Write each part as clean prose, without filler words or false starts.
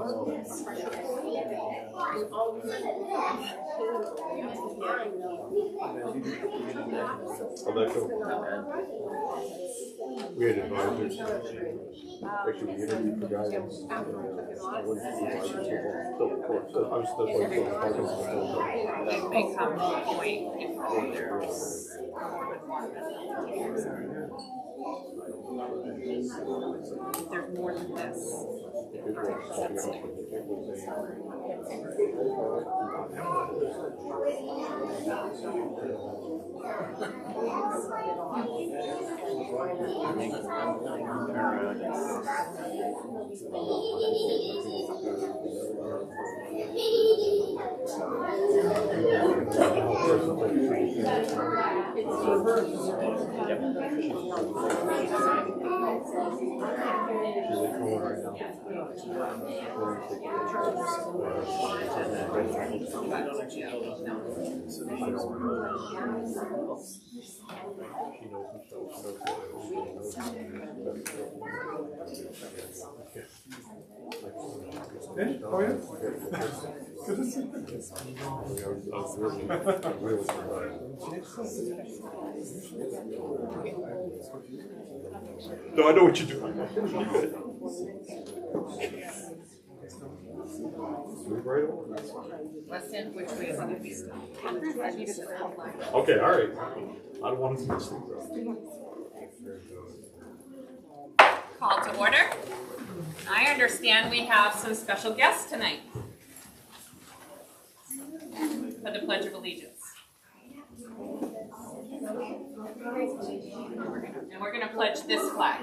We had advisors. Actually, we interviewed the guy that's I went to the advisors so I was the It may come to a point if there's more than this. Hey, how are you? Good to see you. I was really surprised. No, I know what you're doing. Weston, which way is it? Okay, all right. I don't want to miss things. Call to order. I understand we have some special guests tonight for the Pledge of Allegiance. And we're going to pledge this flag.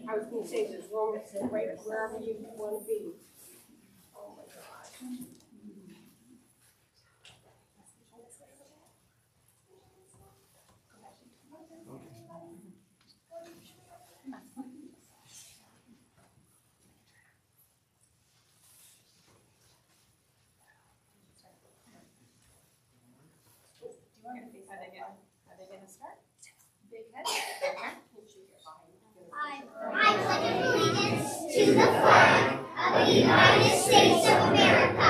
I was going to say, there's room right wherever you want to be. Are they going to start? Big head. I pledge allegiance to the flag of the United States of America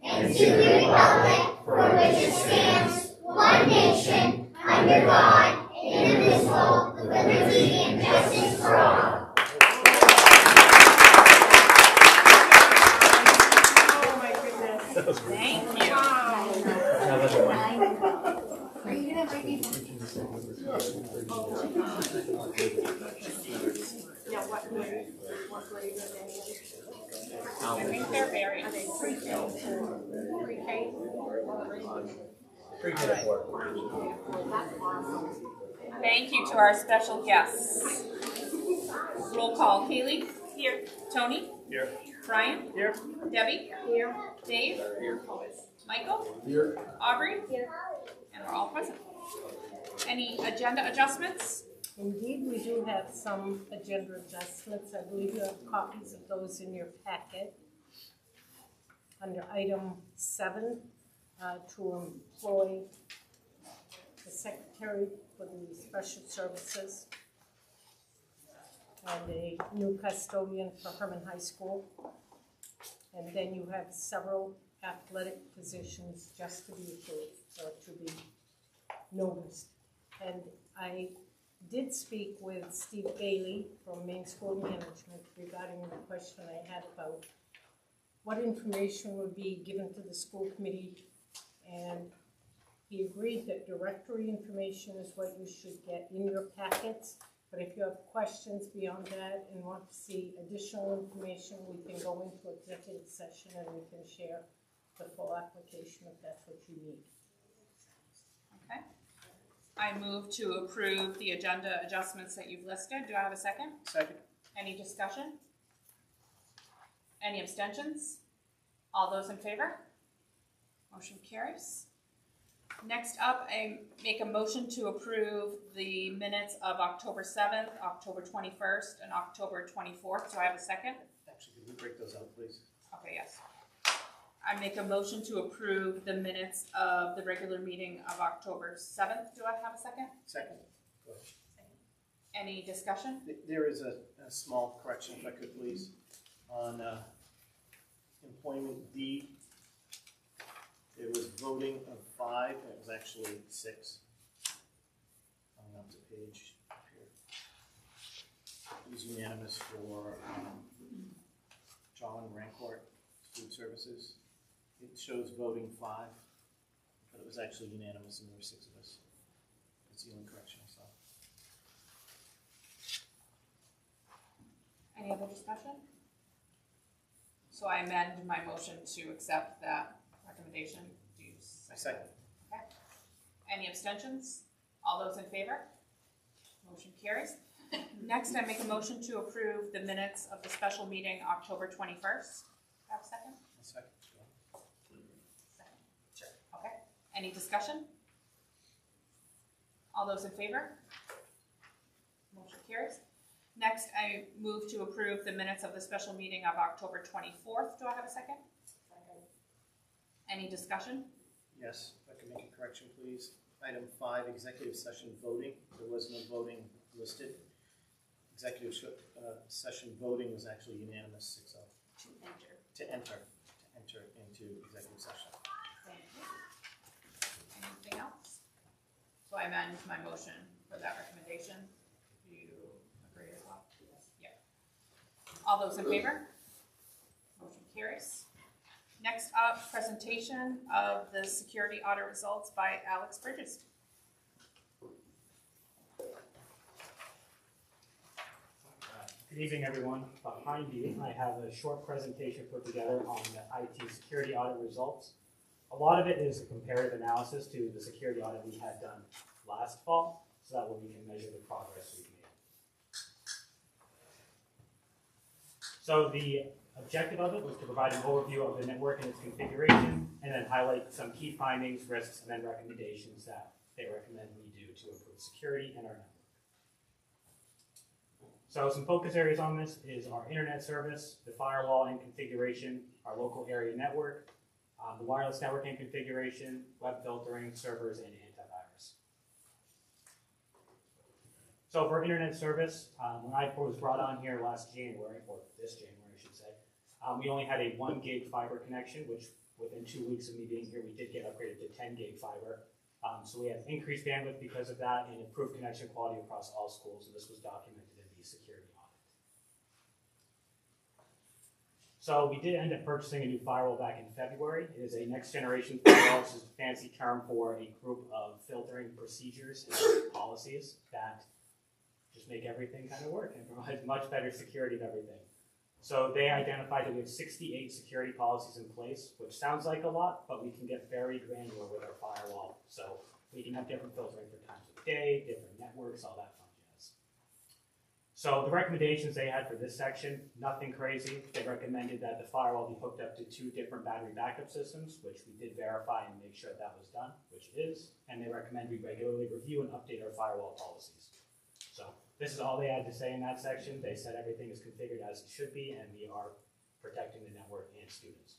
and to the republic for which it stands, one nation, under God, indivisible, with liberty and justice for all. Oh my goodness. Thank you. Are you going to bring me? Now, what grade are they in? I think they're very. Are they pre-K? Pre-K? Thank you to our special guests. Roll call. Kaylee? Here. Tony? Here. Brian? Here. Debbie? Here. Dave? Here. Michael? Here. Aubrey? Here. And we're all present. Any agenda adjustments? Indeed, we do have some agenda adjustments. I believe you have copies of those in your packet. Under item 7, to employ the secretary for the special services and a new custodian for Hermon High School. And then you have several athletic positions just to be approved or to be noticed. And I did speak with Steve Bailey from Maine School Management regarding the question I had about what information would be given to the school committee, and he agreed that directory information is what you should get in your packets, but if you have questions beyond that and want to see additional information, we can go into executive session and we can share the full application if that's what you need. Okay. I move to approve the agenda adjustments that you've listed. Do I have a second? Second. Any discussion? Any abstentions? All those in favor? Motion carries. Next up, I make a motion to approve the minutes of October 7th, October 21st, and October 24th. Do I have a second? Actually, can we break those out, please? Okay, yes. I make a motion to approve the minutes of the regular meeting of October 7th. Do I have a second? Second. Go ahead. Any discussion? There is a small correction, if I could please, on employment D. There was voting of 5, and it was actually 6. Going up to page up here. It was unanimous for John Rancourt, Food Services. It shows voting 5, but it was actually unanimous, and there were 6 of us. That's the only correction I saw. Any other discussion? So I amend my motion to accept that recommendation. Do you I second. Okay. Any abstentions? All those in favor? Motion carries. Next, I make a motion to approve the minutes of the special meeting October 21st. Have a second? I second. Second. Sure. Okay. Any discussion? All those in favor? Motion carries. Next, I move to approve the minutes of the special meeting of October 24th. Do I have a second? Second. Any discussion? Yes, if I can make a correction, please. Item 5, executive session voting. There was no voting listed. Executive session voting was actually unanimous, 6-0. To enter into executive session. Thank you. Anything else? So I amend my motion for that recommendation. Do you agree as well? Yes. Yeah. All those in favor? Motion carries. Next up, presentation of the security audit results by Alex Bridges. Good evening, everyone. Behind you, I have a short presentation put together on the IT security audit results. A lot of it is a comparative analysis to the security audit we had done last fall, so that way we can measure the progress we've made. So the objective of it was to provide an overview of the network and its configuration, and then highlight some key findings, risks, and then recommendations that they recommend we do to improve security in our network. So some focus areas on this is our internet service, the firewall and configuration, our local area network, the wireless networking configuration, web filtering, servers, and antivirus. So for internet service, when I was brought on here last January, or this January I should say, we only had a 1 gig fiber connection, which within 2 weeks of me being here, we did get upgraded to 10 gig fiber. So we have increased bandwidth because of that and improved connection quality across all schools, and this was documented in the security audit. So we did end up purchasing a new firewall back in February. It is a next generation firewall, which is a fancy term for a group of filtering procedures and policies that just make everything kind of work and provide much better security of everything. So they identified that we have 68 security policies in place, which sounds like a lot, but we can get very granular with our firewall. So we can have different filtering for times of day, different networks, all that fun jazz. So the recommendations they had for this section, nothing crazy. They recommended that the firewall be hooked up to 2 different battery backup systems, which we did verify and make sure that was done, which it is. And they recommend we regularly review and update our firewall policies. So this is all they had to say in that section. They said everything is configured as it should be, and we are protecting the network and students.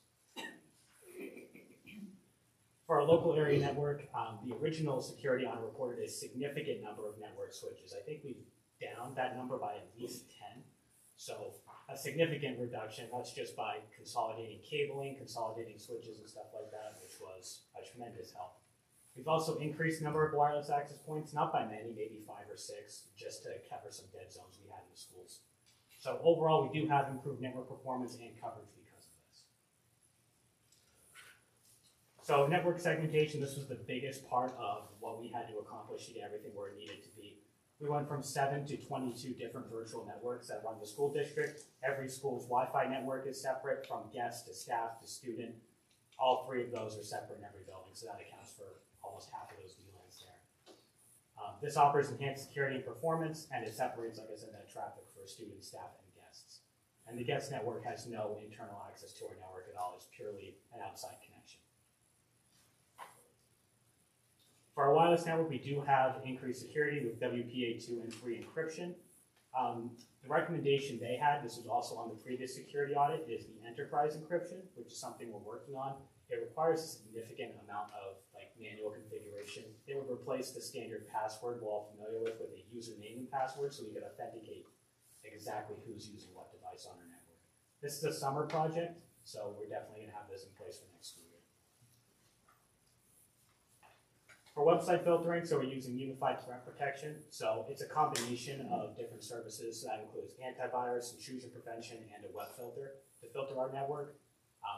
For our local area network, the original security audit reported a significant number of network switches. I think we've downed that number by at least 10. So a significant reduction. That's just by consolidating cabling, consolidating switches and stuff like that, which was a tremendous help. We've also increased the number of wireless access points, not by many, maybe 5 or 6, just to cover some dead zones we had in the schools. So overall, we do have improved network performance and coverage because of this. So network segmentation, this was the biggest part of what we had to accomplish to get everything where it needed to be. We went from 7 to 22 different virtual networks that run the school district. Every school's Wi-Fi network is separate, from guest to staff to student. All 3 of those are separate in every building, so that accounts for almost half of those VLANs there. This offers enhanced security and performance, and it separates, like I said, that traffic for students, staff, and guests. And the guest network has no internal access to our network at all. It's purely an outside connection. For our wireless network, we do have increased security with WPA2 and 3 encryption. The recommendation they had, this was also on the previous security audit, is the enterprise encryption, which is something we're working on. It requires a significant amount of manual configuration. It would replace the standard password we're all familiar with a username and password, so we could authenticate exactly who's using what device on our network. This is a summer project, so we're definitely gonna have this in place for next school year. For website filtering, so we're using unified threat protection. So it's a combination of different services. So that includes antivirus, intrusion prevention, and a web filter to filter our network.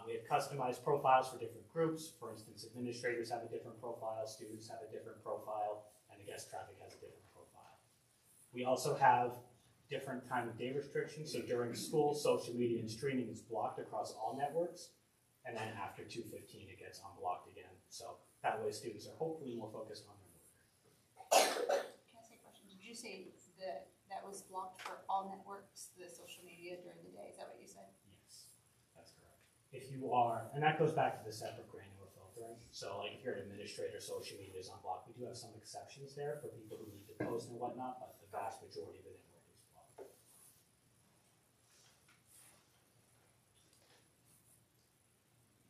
We have customized profiles for different groups. For instance, administrators have a different profile, students have a different profile, and the guest traffic has a different profile. We also have different time of day restrictions. So during school, social media and streaming is blocked across all networks. And then after 2:15, it gets unblocked again. So that way students are hopefully more focused on their work. Can I ask a question? Did you say that was blocked for all networks, the social media during the day? Is that what you said? Yes, that's correct. If you are, and that goes back to the separate granular filtering. So like if you're an administrator, social media is unblocked. We do have some exceptions there for people who need to post and whatnot, but the vast majority of the network is blocked.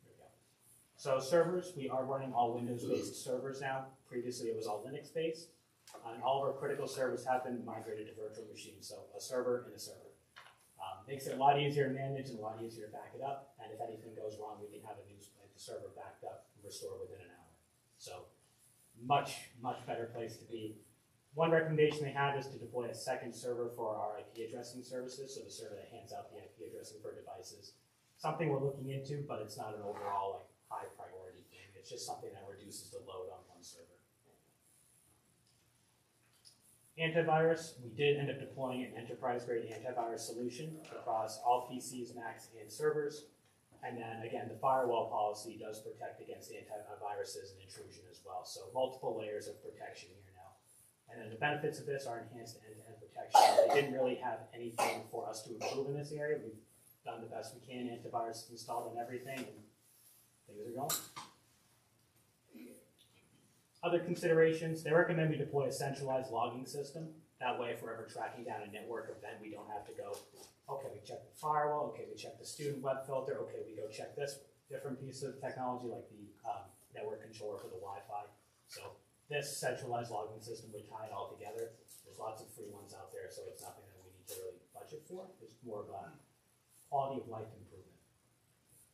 There we go. So servers, we are running all Windows-based servers now. Previously it was all Linux-based. And all of our critical servers have been migrated to virtual machines, so a server and a server. Makes it a lot easier to manage and a lot easier to back it up, and if anything goes wrong, we can have a new server backed up and restored within an hour. So, much, much better place to be. One recommendation they had is to deploy a second server for our IP addressing services, so the server that hands out the IP addressing for devices. Something we're looking into, but it's not an overall like high priority thing. It's just something that reduces the load on one server. Antivirus, we did end up deploying an enterprise-grade antivirus solution across all PCs, Macs, and servers. And then again, the firewall policy does protect against antiviruses and intrusion as well. So multiple layers of protection here now. And then the benefits of this are enhanced end-to-end protection. They didn't really have anything for us to improve in this area. We've done the best we can. Antivirus is installed on everything, and things are going. Other considerations, they recommend we deploy a centralized logging system. That way, if we're ever tracking down a network event, we don't have to go, okay, we check the firewall, okay, we check the student web filter, okay, we go check this different piece of technology like the network controller for the Wi-Fi. So this centralized logging system would tie it all together. There's lots of free ones out there, so it's nothing that we need to really budget for. It's more of a quality of life improvement.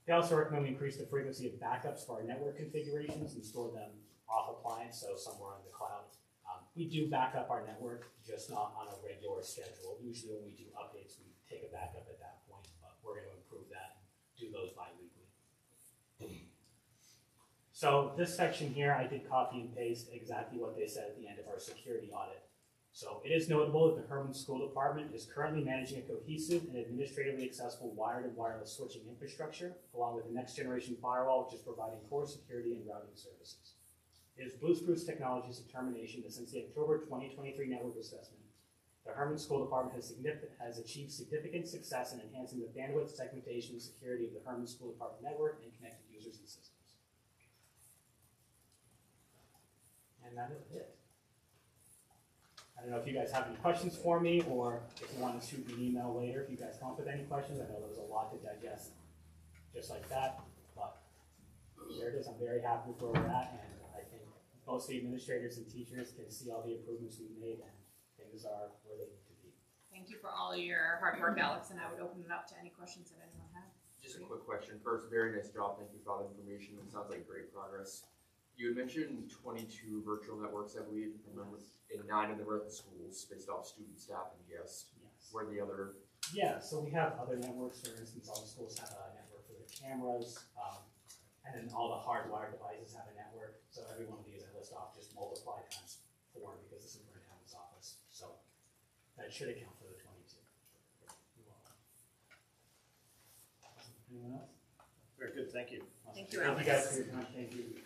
They also recommend we increase the frequency of backups for our network configurations and store them off appliance, so somewhere on the cloud. We do back up our network, just not on a regular schedule. Usually when we do updates, we take a backup at that point, but we're going to improve that and do those bi-weekly. So this section here, I did copy and paste exactly what they said at the end of our security audit. So it is notable that the Hermon School Department is currently managing a cohesive and administratively accessible wired and wireless switching infrastructure, along with the next generation firewall, which is providing core security and routing services. It is Blue Spruce Technology's determination that since the October 2023 network assessment, the Hermon School Department has achieved significant success in enhancing the bandwidth, segmentation, and security of the Hermon School Department network and connected users and systems. And that is it. I don't know if you guys have any questions for me, or if you want to shoot me an email later if you guys come up with any questions. I know there was a lot to digest just like that, but there it is. I'm very happy with where we're at, and I think most of the administrators and teachers can see all the improvements we've made, and things are where they need to be. Thank you for all your hard work, Alex, and I would open it up to any questions that anyone has. Just a quick question. First, very nice job. Thank you for all the information. It sounds like great progress. You had mentioned 22 virtual networks, I believe, and 9 of them are at the schools, based off student, staff, and guests. Yes. Where the other? Yeah, so we have other networks. For instance, all the schools have a network for their cameras, and then all the hardwired devices have a network. So every one of these I list off just multiply times 4 because the superintendent's office. So that should account for the 22. Anyone else? Very good, thank you. Thank you, Thank you guys for your time. Thank you.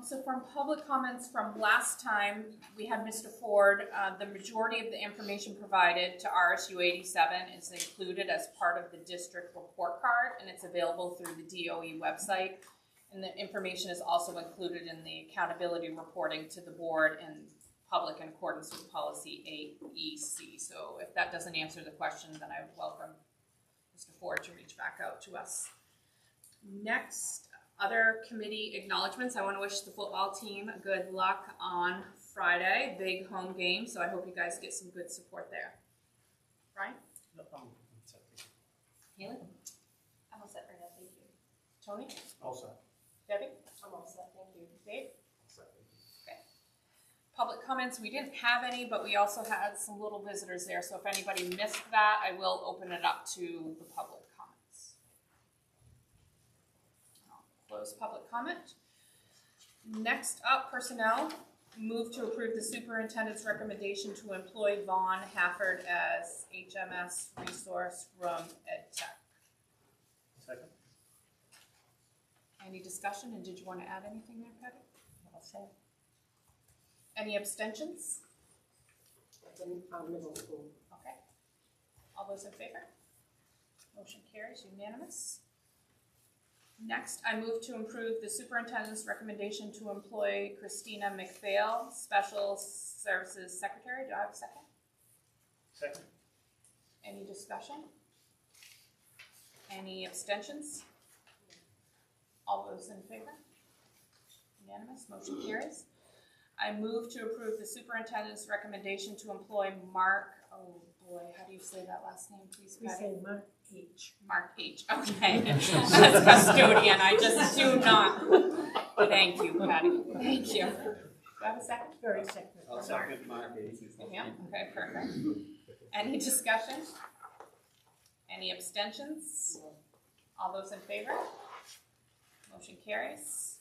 So from public comments from last time, we had Mr. Ford. The majority of the information provided to RSU 87 is included as part of the district report card, and it's available through the DOE website. And the information is also included in the accountability reporting to the board and public in accordance with policy 8EC. So if that doesn't answer the question, then I would welcome Mr. Ford to reach back out to us. Next Other committee acknowledgements. I want to wish the football team good luck on Friday. Big home game, so I hope you guys get some good support there. Brian? No, Haley? I'm all set right now, thank you. Tony? Also. Debbie? I'm all set, thank you. Dave? Okay. Public comments, we didn't have any, but we also had some little visitors there, so if anybody missed that, I will open it up to the public comments. I'll close public comment. Next up, personnel. Move to approve the superintendent's recommendation to employ Vaughn Hafford as HMS Resource Room Ed Tech. Second. Any discussion, and did you want to add anything there, Patty? All set. Any abstentions? In middle school. Okay. All those in favor? Motion carries unanimous. Next, I move to approve the superintendent's recommendation to employ Christina McPhail, Special Services Secretary. Do I have a second? Second. Any discussion? Any abstentions? All those in favor? Unanimous, motion carries. I move to approve the superintendent's recommendation to employ Mark, oh boy, how do you say that last name, please, We Patty? say Mark H. Mark H, okay. As custodian, I just do not. Thank you, Patty, thank you. Do I have a second? Very second. I'll second Mark H. Yeah, okay, perfect. Any discussion? Any abstentions? All those in favor? Motion carries.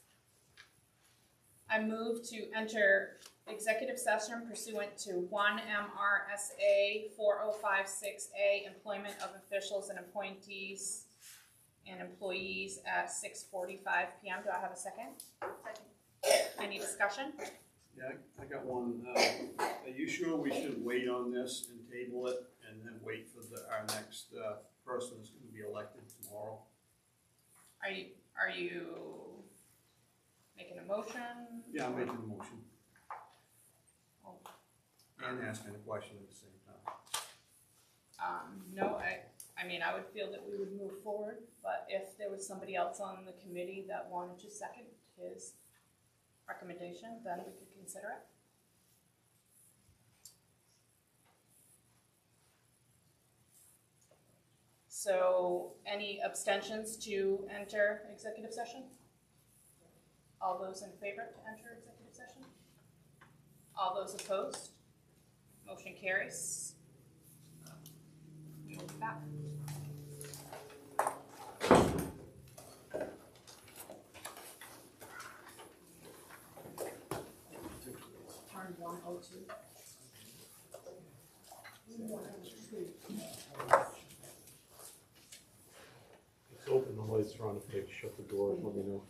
I move to enter executive session pursuant to 1 MRSA 4056A, employment of officials and appointees and employees at 6:45 PM. Do I have a second? Second. Any discussion? Yeah, I got one. Are you sure we should wait on this and table it and then wait for our next person that's gonna be elected tomorrow? Are you making a motion? Yeah, I'm making a motion Oh. and asking a question at the same time. No, I mean, I would feel that we would move forward, but if there was somebody else on the committee that wanted to second his recommendation, then we could consider it. So, any abstentions to enter executive session? All those in favor to enter executive session? All those opposed? Motion carries. Move back. Turn 102. It's open, the lights are on, if they shut the door, let me know.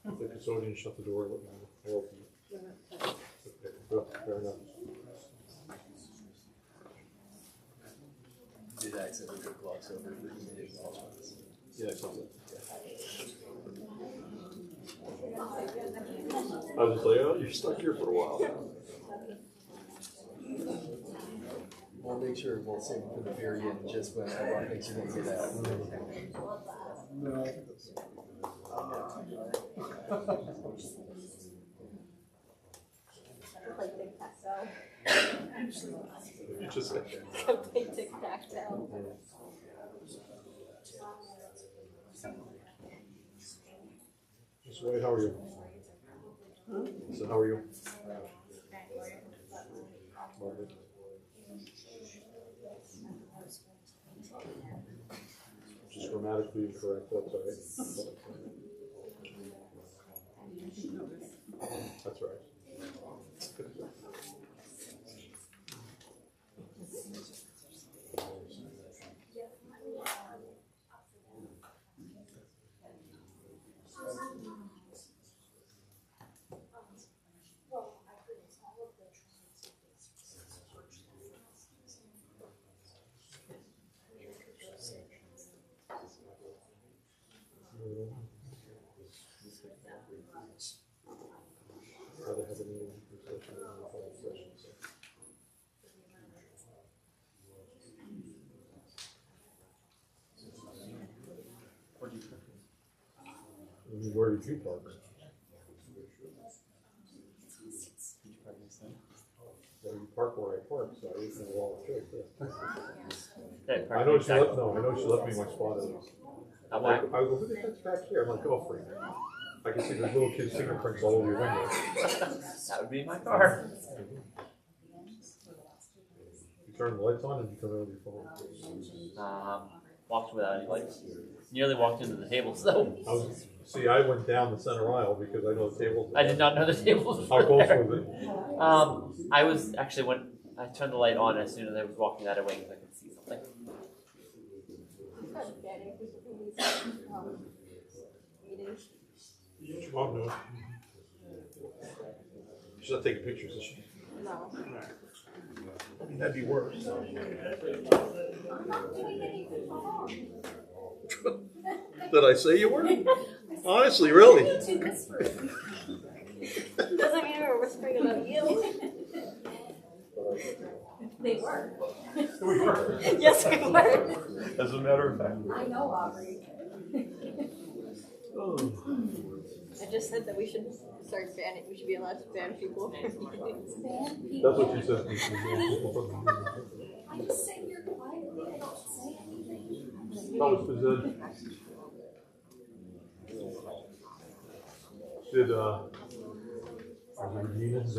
If the custodian shut the door, let me know, I'll open it. Okay, well, fair enough. Did accidentally put gloves over for the Yeah, I saw that. I was just like, oh, you're stuck here for a while. We'll make sure we'll save it for the very end, just when everyone thinks you're gonna get out. Play tic-tac-toe. You just said So play tic-tac-toe. Mr. White, how are you? So how are you? Margaret. Just grammatically incorrect, that's all right. That's right. Rather very few parking. Yeah, you park where I park, so I used to have a lot of choice, yeah. I know she left, no, I know she left me my spot. I'm like, I go, who the heck's back here? I'm like, oh, free. I can see there's little kids' fingerprints all over your window. That would be my car. You turn the lights on and you turn it on your phone. Walked without any lights. Nearly walked into the tables though. See, I went down the center aisle because I know the tables. I did not know the tables How were close there. was it? I was actually I turned the light on as soon as I was walking that way because I could see something. Oh, no. She's not taking pictures, is she? No. I mean, that'd be worse. Did I say you were? Honestly, really? Doesn't mean we're whispering about you. They were. We were. Yes, we were. As a matter of fact. I know, Aubrey. Oh. I just said that we should start banning. We should be allowed to ban people. That's what you said. I just sit here quietly, I don't say anything. That was presented. Did Regina, did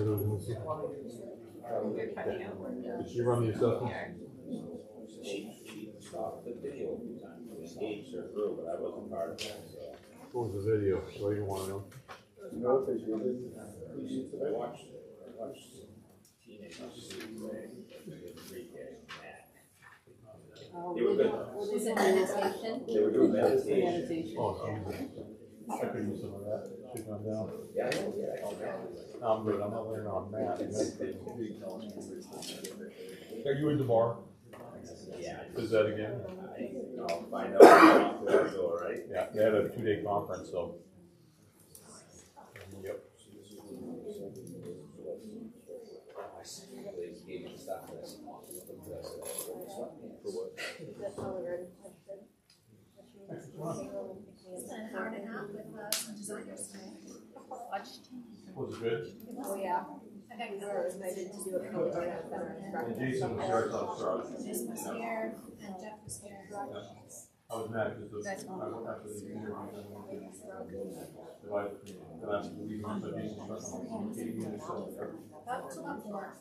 she run the assessment? She stopped the video, engaged her through, but I wasn't part of that, so. What was the video? What do you want to know? No, because you didn't. I watched teenagers. They were good. Was it meditation? They were doing meditation. Oh, I could use some of that. Should come down. Yeah. I'm good. I'm not learning on math. Are you in tomorrow? Yeah. Is that again? I'll find out. That's all right. Yeah, they had a 2-day conference, so. Yep. It's been an hour and a half with some designers today. Was it good? Oh yeah. We were invited to do a couple of And Jason was here, I thought, sorry. Jason was here and Jeff was here. I was mad because I went after the interview. Up to about 4.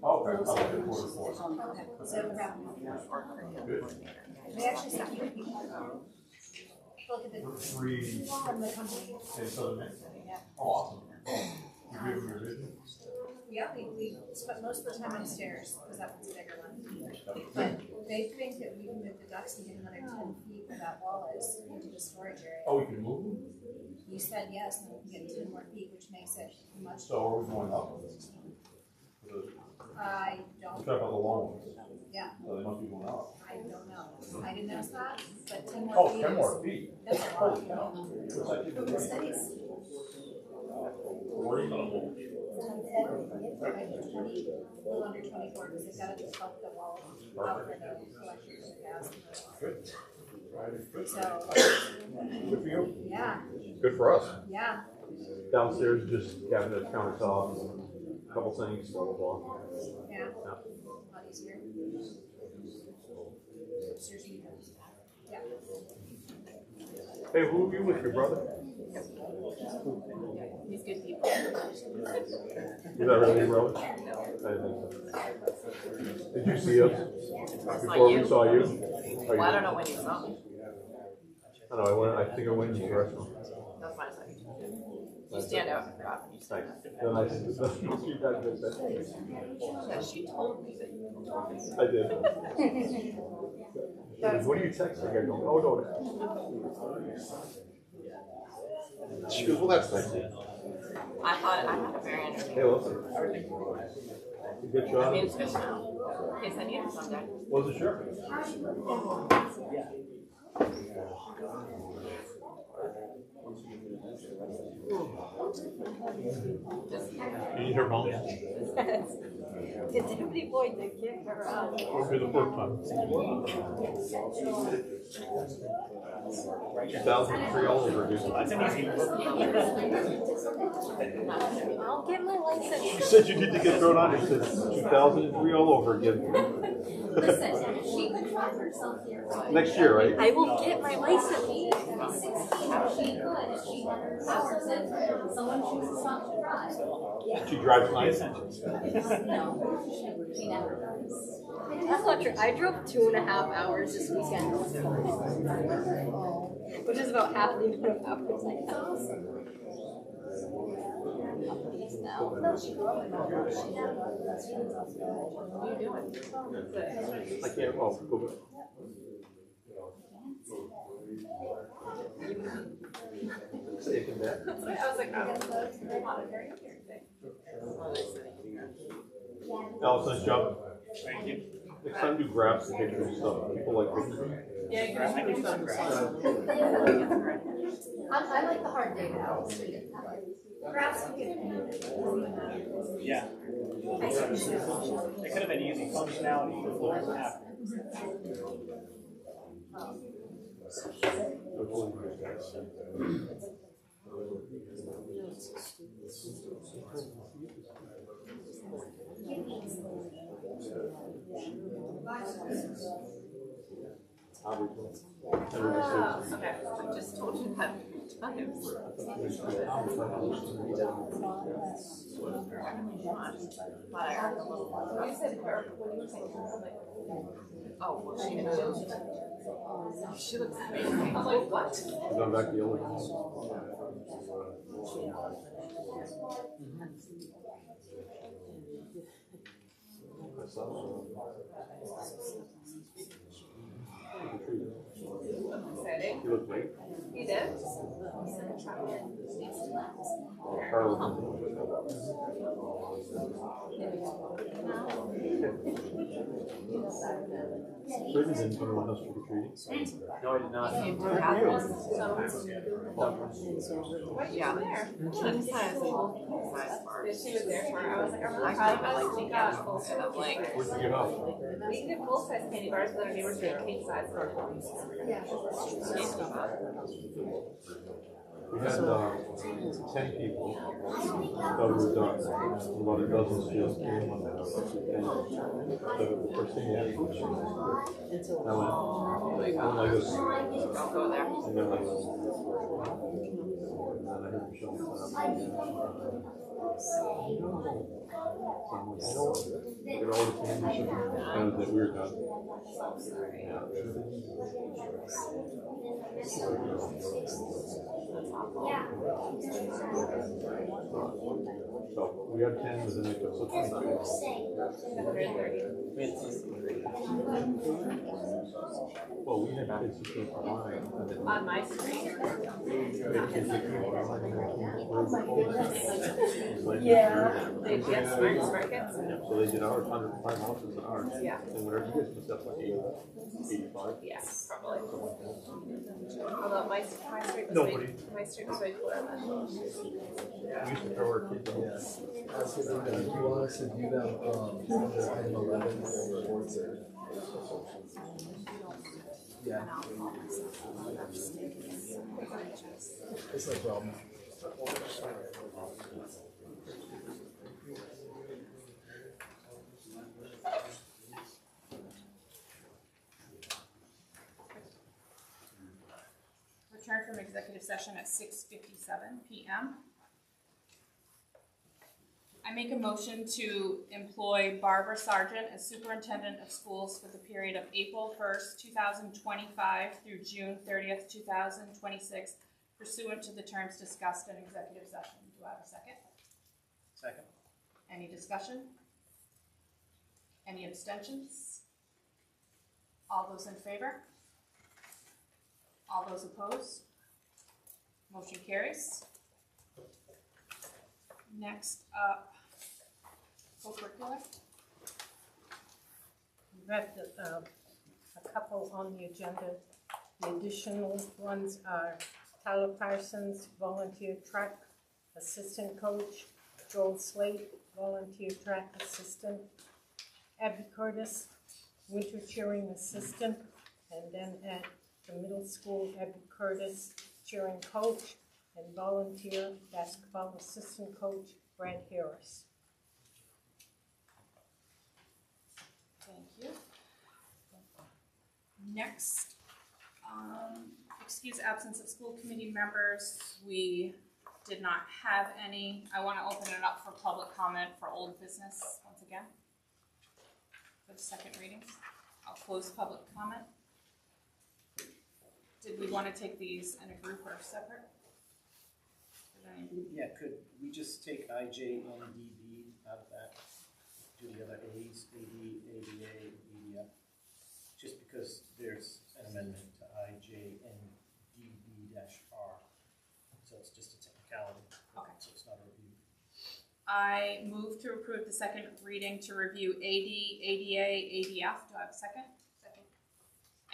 Okay, I'll do it for 4. Okay, so around. Good. They actually sent 3 people. Look at the 3 from the company. in Southern Maine. Yeah. Awesome. You give them your vision? Yeah, we spent most of the time upstairs because that was a bigger one. But they think that we can move the ducks and get another 10 feet where that wall is into the storage area. Oh, we can move them? You said yes, and we can get 10 more feet, which makes it much. So are we going up? I Let's don't, talk about the long ones. yeah, So they must be going up. I don't know. I didn't notice that, but 10 more Oh, feet. 10 is- more feet. That's a lot. Holy cow. What's that do? But the studies. 40? 20, a little under 24, because they've got to bump the wall out for the collections of gas. Good. So, Good for you. yeah, Good for us. yeah, Downstairs, just cabinet, countertops, a couple things, blah, blah, blah. yeah, a lot easier. Upstairs, you know. Yeah. Hey, who are you with, your brother? These good people. Is that really your brother? I didn't think so. Did you see us before we saw you? Well, I don't know when you saw me. I know, I think I went into the restaurant. That's why I saw you. You stand out and forgot when you stand out. Then I said, you guys did that. Yeah, she told me that you told me. I did. She goes, what are you texting? I go, oh, no. She goes, well, that's nice. I thought I had a very interesting. Hey, listen. Good I job. mean, it's good to know. In case I need it someday. Was it sure? You need Hermon? Did somebody void the gift or It'll be the fourth time. 2003 all over again. That's an easy one. I'll get my license. She said you need to get thrown on. She said 2003 all over again. Next year, right? I will get my license. She drives nice. That's not true. I drove 2.5 hours this weekend. Which is about half the amount of hours I have. I can't. Oh, go back. Taking that. I was like, Alice, nice job. Thank you. Next time do graphs and pictures and stuff. People like pictures. yeah, you're I can do some graphs. I like the hard data. Graphs we can. Yeah. It could have been easy functionality before it happened. okay, I just told you that times. But I heard a little more. You said her, what do you think? Oh, well, she looks amazing. I'm like, what? Going back to the old. Exciting. You look great. You did? Brittany didn't come to my house trick or treating. No, I did not. Yeah. King size, full size bar. She was there for, I was like, I'm really proud of like the full size. And I'm like, Where'd you get off? we can get full size candy bars, but our neighbors get king size. We had 10 people that were done. About a dozen students came on that. And the first thing they had was I went like this. Don't go there. And then like this. And then I heard Michelle. Get all the candy sugar. Kind of that weird guy. So we had 10, but then they took something. Well, we had kids who came online. On my screen. Yeah. They get smart kids. So they did ours, 105 houses in ours. Yeah. And whatever you guys must have like 85. Yes, probably. Although my street was Nobody. my street was way cooler than. We used to throw our kids out. Yeah. I was thinking that if you want us to do them, the item 11 reports are. Yeah. It's no problem. Return from executive session at 6:57 p.m. I make a motion to employ Barbara Sargent as superintendent of schools for the period of April 1st, 2025 through June 30th, 2026, pursuant to the terms discussed in executive session. Do I have a second? Second. Any discussion? Any abstentions? All those in favor? All those opposed? Motion carries. Next up, co-curricular. We've got a couple on the agenda. The additional ones are Tyler Parsons, volunteer track assistant coach. Joel Slate, volunteer track assistant. Abby Curtis, winter cheering assistant. And then at the middle school, Abby Curtis, cheering coach, and volunteer basketball assistant coach, Brad Harris. Thank you. Next, excuse absence of school committee members. We did not have any. I want to open it up for public comment for old business once again. For the second reading. I'll close public comment. Did we want to take these in a group or separate? Yeah, could we just take IJ and DB out of that? Do the other A's, AD, ADA, ADF? Just because there's an amendment to IJ and DB-R. So it's just a technicality. Okay. So it's not a review. I move to approve the second reading to review AD, ADA, ADF. Do I have a second? Second.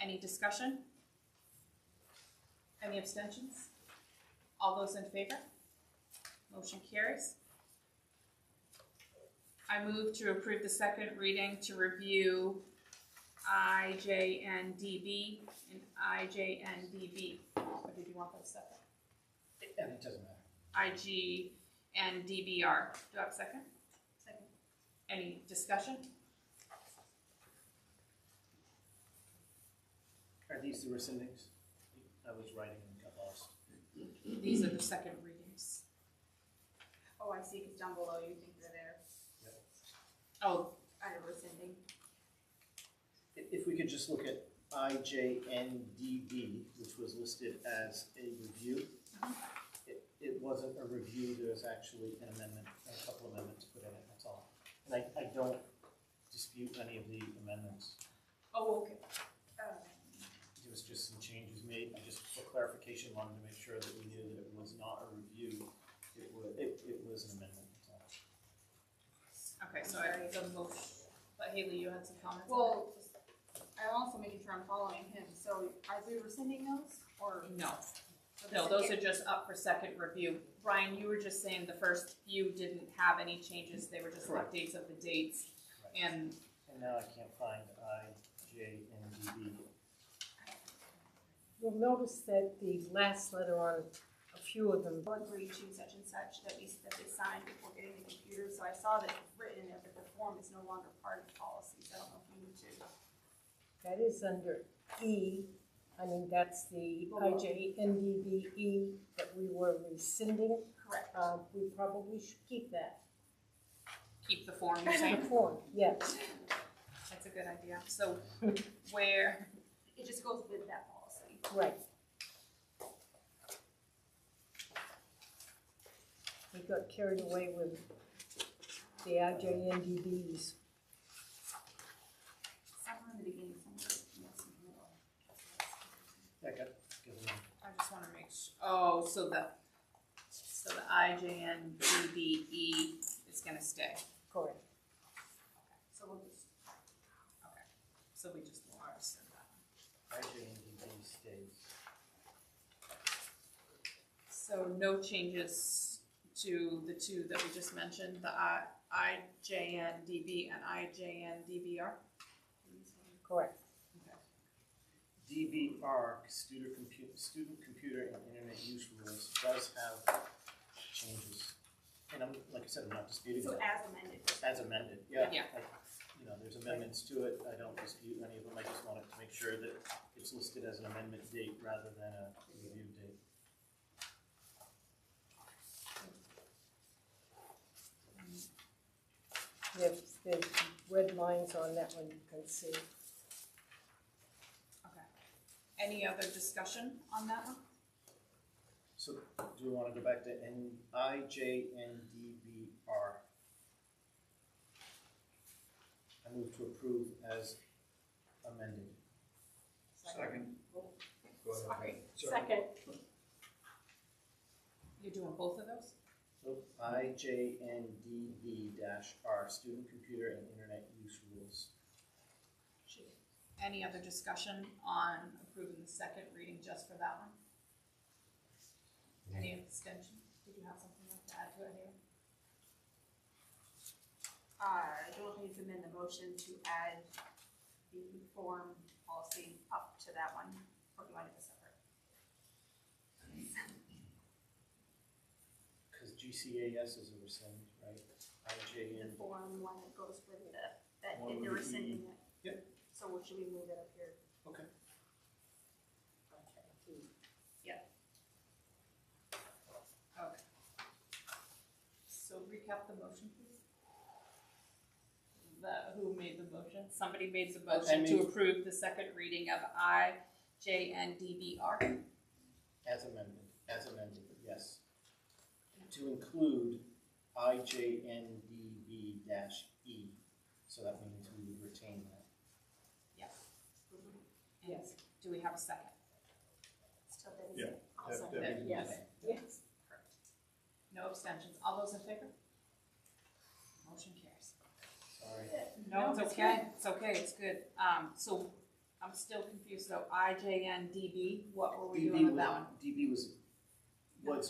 Any discussion? Any abstentions? All those in favor? Motion carries. I move to approve the second reading to review IJNDB and IJNDB. Or did you want those separate? It doesn't matter. IG and DBR. Do I have a second? Second. Any discussion? Are these the rescindings? I was writing and got lost. These are the second readings. Oh, I see, because down below you think they're there. Oh, I have rescinding. If we could just look at IJNDB, which was listed as a review. It wasn't a review, there was actually an amendment, a couple amendments put in it, that's all. And I don't dispute any of the amendments. oh, okay. There was just some changes made, I just, for clarification, wanted to make sure that we knew that it was not a review. It was an amendment, that's all. Okay, so I have a motion. But Haley, you had some comments? Well, I'm also making sure I'm following him, so are we rescinding those, or? No. So No, this those is- are just up for second review. Brian, you were just saying the first few didn't have any changes, they were just Correct. updates of the dates. Correct. And And now I can't find IJNDB. You'll notice that the last letter on a few of them, Will agree to such and such that they signed before getting the computer, so I saw that it's written in there, but the form is no longer part of the policies, I don't know if you need to. that is under E. I mean, that's the IJNDBE that we were rescinding. Correct. We probably should keep that. keep the form, you're The saying? form, yes. That's a good idea. So where, It just goes with that policy. Right. We got carried away with the IJNDBs. Somewhere in the beginning, somewhere in the middle. Yeah, give them. I just wanna make sure, oh, so the IJNDBE is gonna stay. Correct. So we'll just, Okay, so we just want to rescind that. IJNDB stays. So no changes to the two that we just mentioned, the IJNDB and IJNDBR? Correct. DBR, student computer and internet use rules, does have changes. And I'm, like I said, I'm not disputing so that. as amended. As amended, yeah. Yeah. You know, there's amendments to it, I don't dispute any of them, I just wanted to make sure that it's listed as an amendment date rather than a review date. There's red lines on that one you can see. Okay. Any other discussion on that one? So, do we wanna go back to IJNDBR? I move to approve as amended. Second. Sorry. Second. You're doing both of those? So, IJNDB-R, student computer and internet use rules. Any other discussion on approving the second reading just for that one? Any abstention? Did you have something like to add to it here? I don't know if you can amend the motion to add the form policy up to that one, or do you want it separate? Because GCAS is a rescind, right? The IJN. form one that goes with that One they're with the E. rescinding it. Yep. So should we move it up here? Okay. Okay. So recap the motion, please. Who made the motion? Somebody made the motion to approve the second reading of IJNDBR. As amended, yes. To include IJNDB-E, so that means we would retain that. Yes. Yes. Do we have a second? Still didn't Yeah. say. I'll second Debbie. it. Yes. Yes. No abstentions. All those in favor? Motion carries. Sorry. No, it's okay. It's okay. It's good. So I'm still confused though. IJNDB, what were we doing with that one? DB was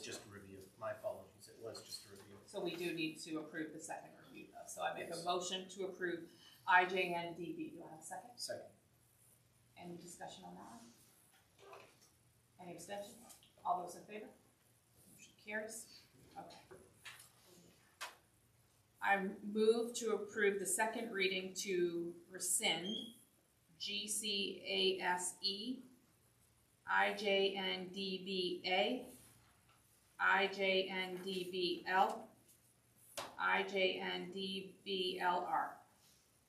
just a review. My apologies. It was just a review. So we do need to approve the second review though. So I make a Yes. motion to approve IJNDB. Do I have a second? Second. Any discussion on that one? Any abstentions? All those in favor? Motion carries. Okay. I move to approve the second reading to rescind GCASE, IJNDBA, IJNDBL, IJNDBLR.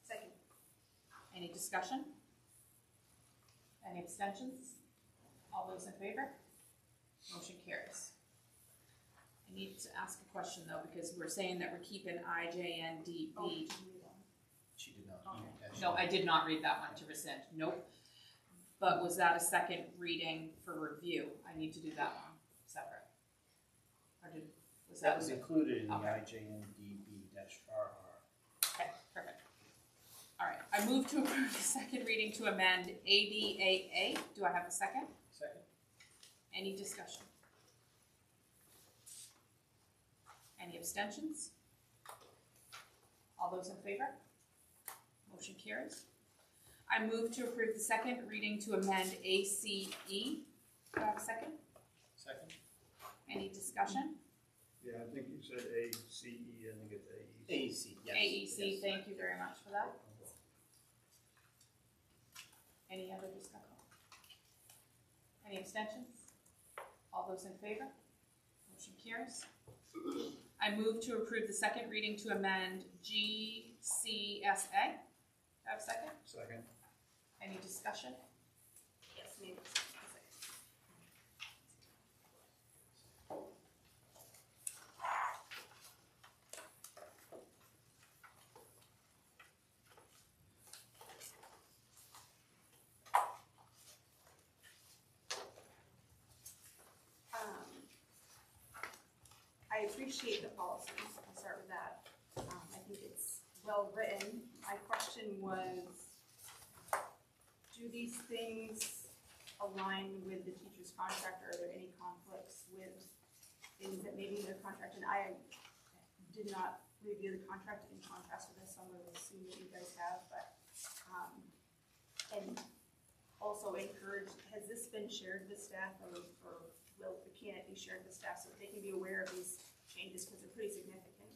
Second. Any discussion? Any abstentions? All those in favor? Motion carries. I need to ask a question though, because we're saying that we're keeping IJNDB. Oh, did you read that? She did not. Okay. No, I did not read that one to rescind, nope. But was that a second reading for review? I need to do that one separate. Or was That was included in the Okay. IJNDB-RR. Okay, perfect. All right, I move to approve the second reading to amend ADAA. Do I have a second? Second. Any discussion? Any abstentions? All those in favor? Motion carries. I move to approve the second reading to amend ACE. Do I have a second? Second. Any discussion? Yeah, I think you said ACE, I think it's AEC. AEC, yes. AEC, Yes. thank you very much for that. Any other discussion? Any abstentions? All those in favor? Motion carries. I move to approve the second reading to amend GCSA. Do I have a second? Second. Any discussion? Yes, maybe. I appreciate the policies, I'll start with that. I think it's well written. My question was, do these things align with the teacher's contract, or are there any conflicts with things that maybe in their contract? And I did not review the contract in contrast with this, so I'm going to assume that you guys have, but, and also encourage, has this been shared with staff, or can it be shared with staff so that they can be aware of these changes, because they're pretty significant?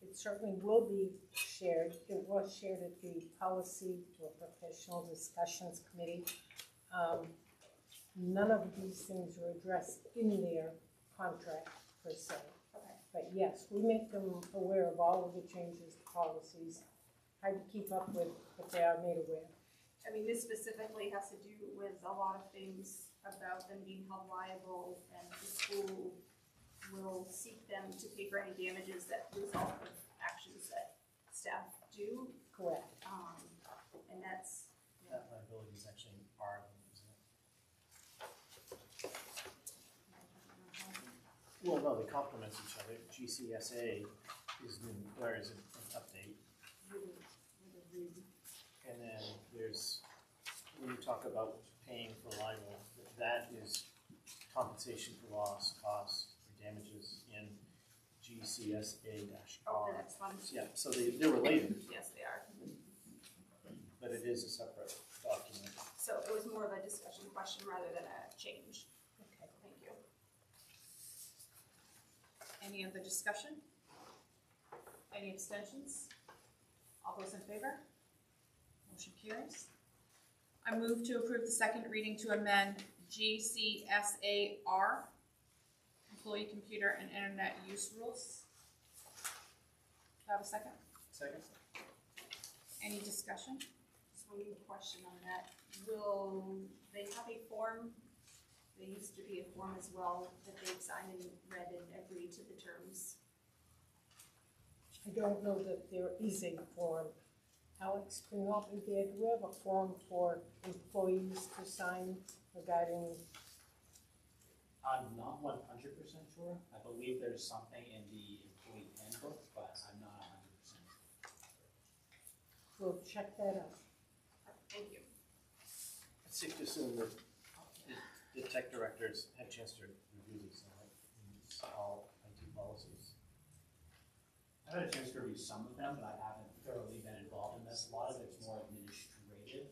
It certainly will be shared. It was shared at the Policy or Professional Discussions Committee. None of these things are addressed in their contract per se. Okay. But yes, we make them aware of all of the changes, policies, hard to keep up with, but they are made aware. I mean, this specifically has to do with a lot of things about them being held liable, and the school will seek them to pay for any damages that result of actions that staff do. Correct. And that's, That liability is actually in R, isn't it? Well, no, they complement each other. GCSA is new, where is it, an update? And then there's, when you talk about paying for libel, that is compensation for loss, costs, Oh, GCSA-R. the next one. Yeah, so they're related, Yes, they are. but it is a separate document. So it was more of a discussion question rather than a change. Okay. Thank you. Any other discussion? Any abstentions? All those in favor? Motion carries. I move to approve the second reading to amend GCSAR, Employee Computer and Internet Use Rules. Do I have a second? Second? Any discussion? Just one question on that. Will they have a form? There used to be a form as well that they've signed and read and agreed to the terms. I don't know that there is a form. Alex, can you help me there? Do we have a form for employees to sign regarding, I'm not 100% sure. I believe there's something in the employee handbook, but I'm not 100%. we'll check that out. Thank you. It's safe to assume that the tech directors had a chance to review these, all IT policies. I've had a chance to review some of them, but I haven't thoroughly been involved in this. A lot of it's more administrative,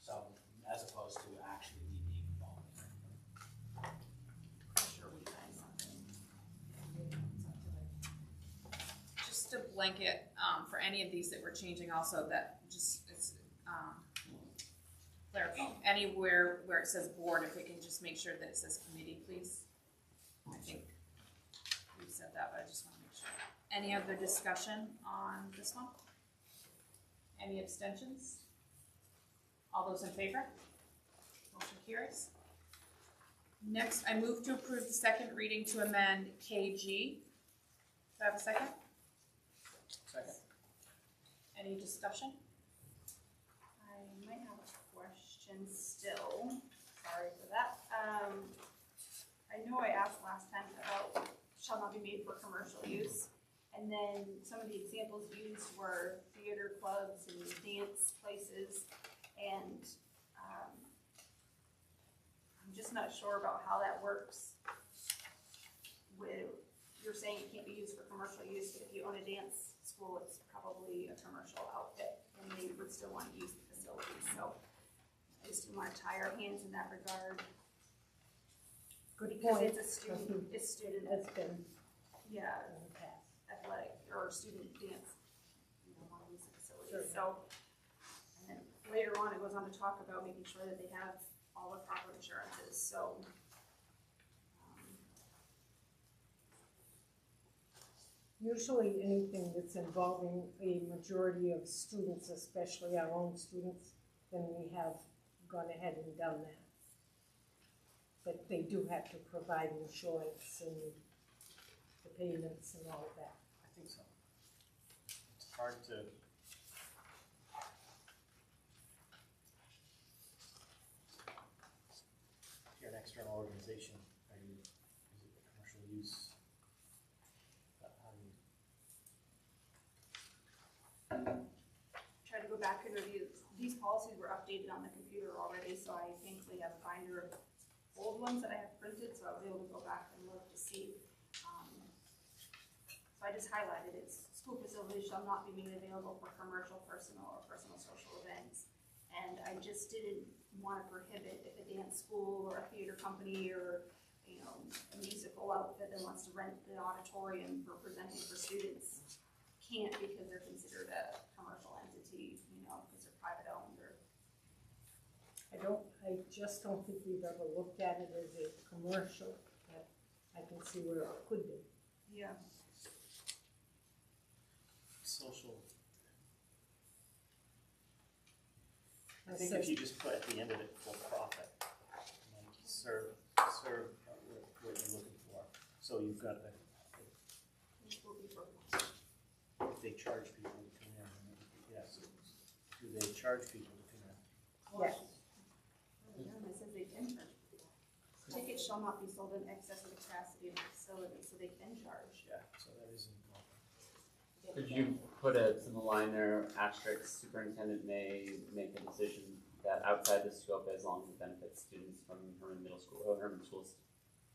so as opposed to actually me being involved in it. Sure, we find something. Just a blanket, for any of these that we're changing also, that just, it's, clarifying, anywhere where it says board, if we can just make sure that it says committee, please. I think we've said that, but I just wanna make sure. Any other discussion on this one? Any abstentions? All those in favor? Motion carries. Next, I move to approve the second reading to amend KG. Do I have a second? Second. Any discussion? I might have a question still. Sorry for that. I know I asked last time about shall not be made for commercial use. And then some of the examples used were theater clubs and dance places. And I'm just not sure about how that works. You're saying it can't be used for commercial use, but if you own a dance school, it's probably a commercial outfit, and they would still want to use the facilities. So I just didn't want to tie our hands in that regard. Good Because point. it's a student, it's student, Has been yeah, in the past. athletic or student dance, want to use the facilities. Sure. So, and then later on, it goes on to talk about making sure that they have all the proper insurances. So, Usually anything that's involving a majority of students, especially our own students, then we have gone ahead and done that. But they do have to provide insurance and the payments and all of that. I think so. It's hard to. If you're an external organization, is it a commercial use? How do you? try to go back and review. These policies were updated on the computer already, so I thankfully have a binder of old ones that I have printed, so I was able to go back and look to see. So I just highlighted it. School facilities shall not be made available for commercial, personal, or personal social events. And I just didn't want to prohibit if a dance school or a theater company or, a musical outfit that wants to rent the auditorium for presenting for students can't because they're considered a commercial entity, because they're private owned or. I just don't think we've ever looked at it as a commercial, but I can see where it could be. Yeah. Social. I think if you just put at the end of it for profit, like serve what you're looking for. So you've got the, if they charge people to come in, yes, do they charge people to come in? Yes. It says they can charge. Tickets shall not be sold in excess of the capacity of the facility, so they can charge. Yeah, so that isn't. Could you put a single line there, asterisk, superintendent may make a decision that outside the scope as long as it benefits students from Hermon Middle School, or Hermon Schools?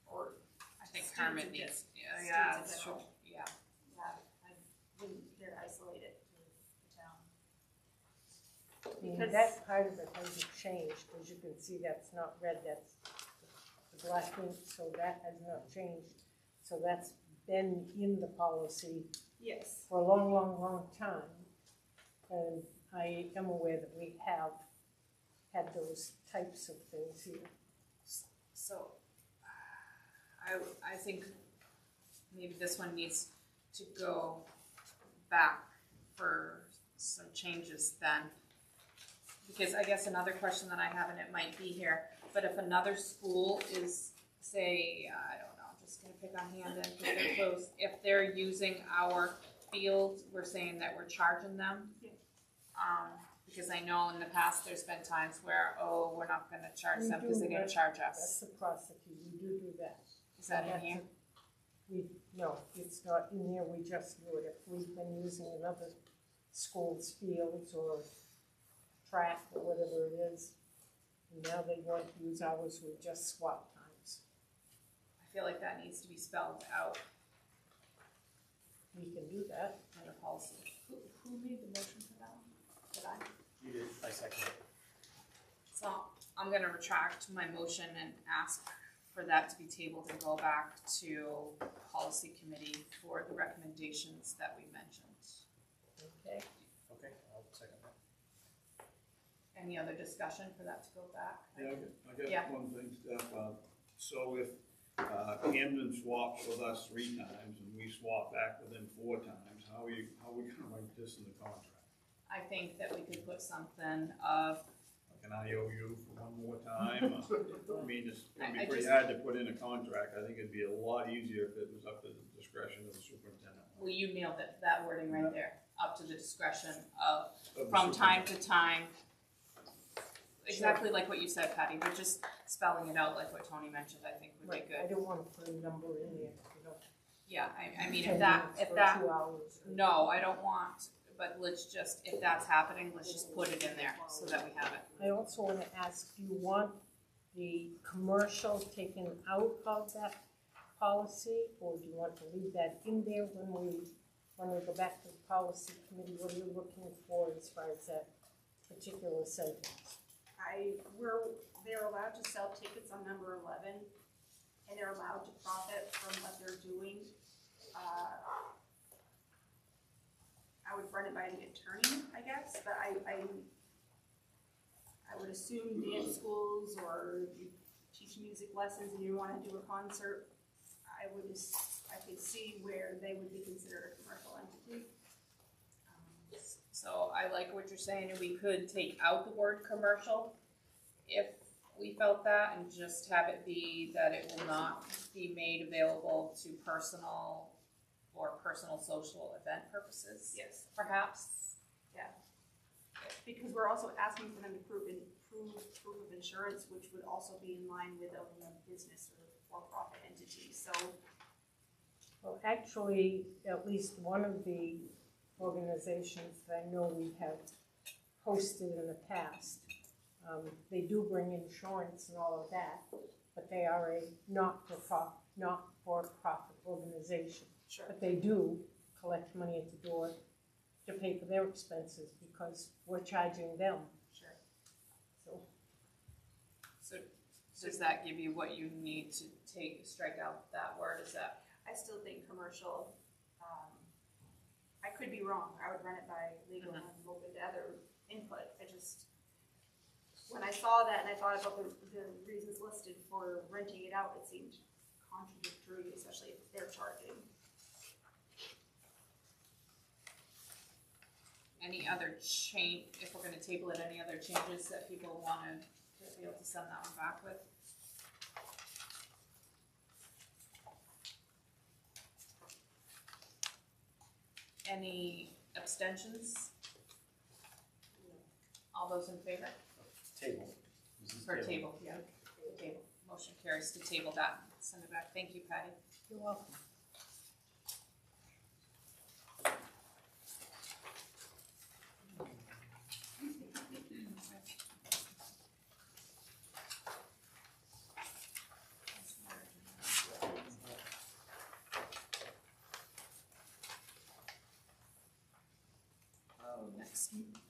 Or I think Students Hermon in needs, general. yeah, Students in that's true, general. yeah. they're isolated to the town. I mean, Because- that part of it hasn't changed, as you can see, that's not red, that's the black ink, so that has not changed. So that's been in the policy Yes. for a long, long, long time. And I am aware that we have had those types of things here. So, I think maybe this one needs to go back for some changes then. Because I guess another question that I have, and it might be here, but if another school is, say, I don't know, I'm just gonna pick on Hamden, because they're close, if they're using our field, we're saying that we're charging them? Yeah. Because I know in the past, there's been times where, oh, we're not gonna charge them because they're gonna charge That's us. the prosecute, we do that. Is that in That's here? No, it's not in here, we just do it. If we've been using another school's fields or track or whatever it is, and now they want to use ours, we just swap times. I feel like that needs to be spelled out We can do that. in the policy. Who made the motion for that one? Did I? You did, I second it. So I'm gonna retract my motion and ask for that to be tabled and go back to policy committee for the recommendations that we mentioned. Okay. Okay, I'll second that. Any other discussion for that to go back? Yeah, I Yeah. got one thing, Steph. So if Hamden swaps with us 3 times and we swap back with them 4 times, how are we gonna write this in the contract? I think that we could put something of, Like an IOU for one more time? I mean, it's gonna I be pretty just- hard to put in a contract. I think it'd be a lot easier if it was up to the discretion of the superintendent. well, you nailed it, that wording right there, up to the discretion of, Of the from time superintendent. to time. Exactly like what you said, Patty, but just spelling it out like what Tony mentioned, I think would be Right, I good. don't want to put a number in there, you know. Yeah, I mean, 10 if that, minutes if for that, 2 hours. no, I don't want, but let's just, if that's happening, let's just put it in there so that we have it. I also want to ask, do you want the commercial taken out of that policy, or do you want to leave that in there when we go back to the policy committee? What are you looking for as far as that particular sentence? They're allowed to sell tickets on number 11, and they're allowed to profit from what they're doing. I would run it by the attorney, I guess, but I would assume dance schools or you teach music lessons and you wanna do a concert, I could see where they would be considered a commercial entity. So I like what you're saying, and we could take out the word commercial if we felt that, and just have it be that it will not be made available to personal or personal social event purposes. Yes. Perhaps. Because we're also asking for them to prove proof of insurance, which would also be in line with owning a business or for-profit entity, so. Well, actually, at least one of the organizations that I know we have hosted in the past, they do bring insurance and all of that, but they are a not-for-profit organization. Sure. But they do collect money at the door to pay for their expenses because we're charging them, Sure. so. So does that give you what you need to strike out that word? Is that? I still think commercial, I could be wrong, I would run it by legal and open to other input, when I saw that and I thought about the reasons listed for renting it out, it seemed contradictory, especially if they're charging. Any other change, if we're gonna table it, any other changes that people wanted to be able to send that one back with? Any abstentions? All those in favor? Table. This is For table, yeah, table. Motion carries to table that, send it back. Thank you, Patty. You're welcome.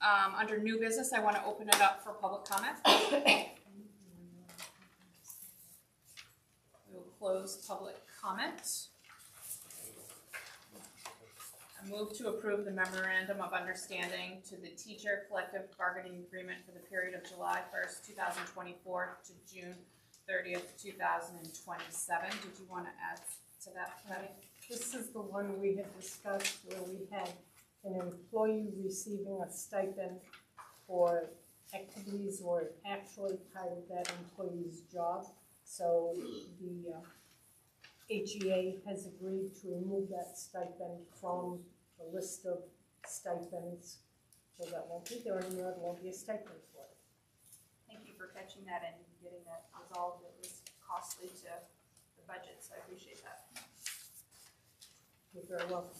Under new business, I want to open it up for public comment. We will close public comment. I move to approve the memorandum of understanding to the teacher collective bargaining agreement for the period of July 1st, 2024 to June 30th, 2027. Did you want to add to that, Patty? This is the one we had discussed where we had an employee receiving a stipend for activities or actually part of that employee's job. So the HEA has agreed to remove that stipend from the list of stipends. So that won't be there anymore, there won't be a stipend for it. Thank you for catching that and getting that resolved. It was costly to the budget, so I appreciate that. You're very welcome.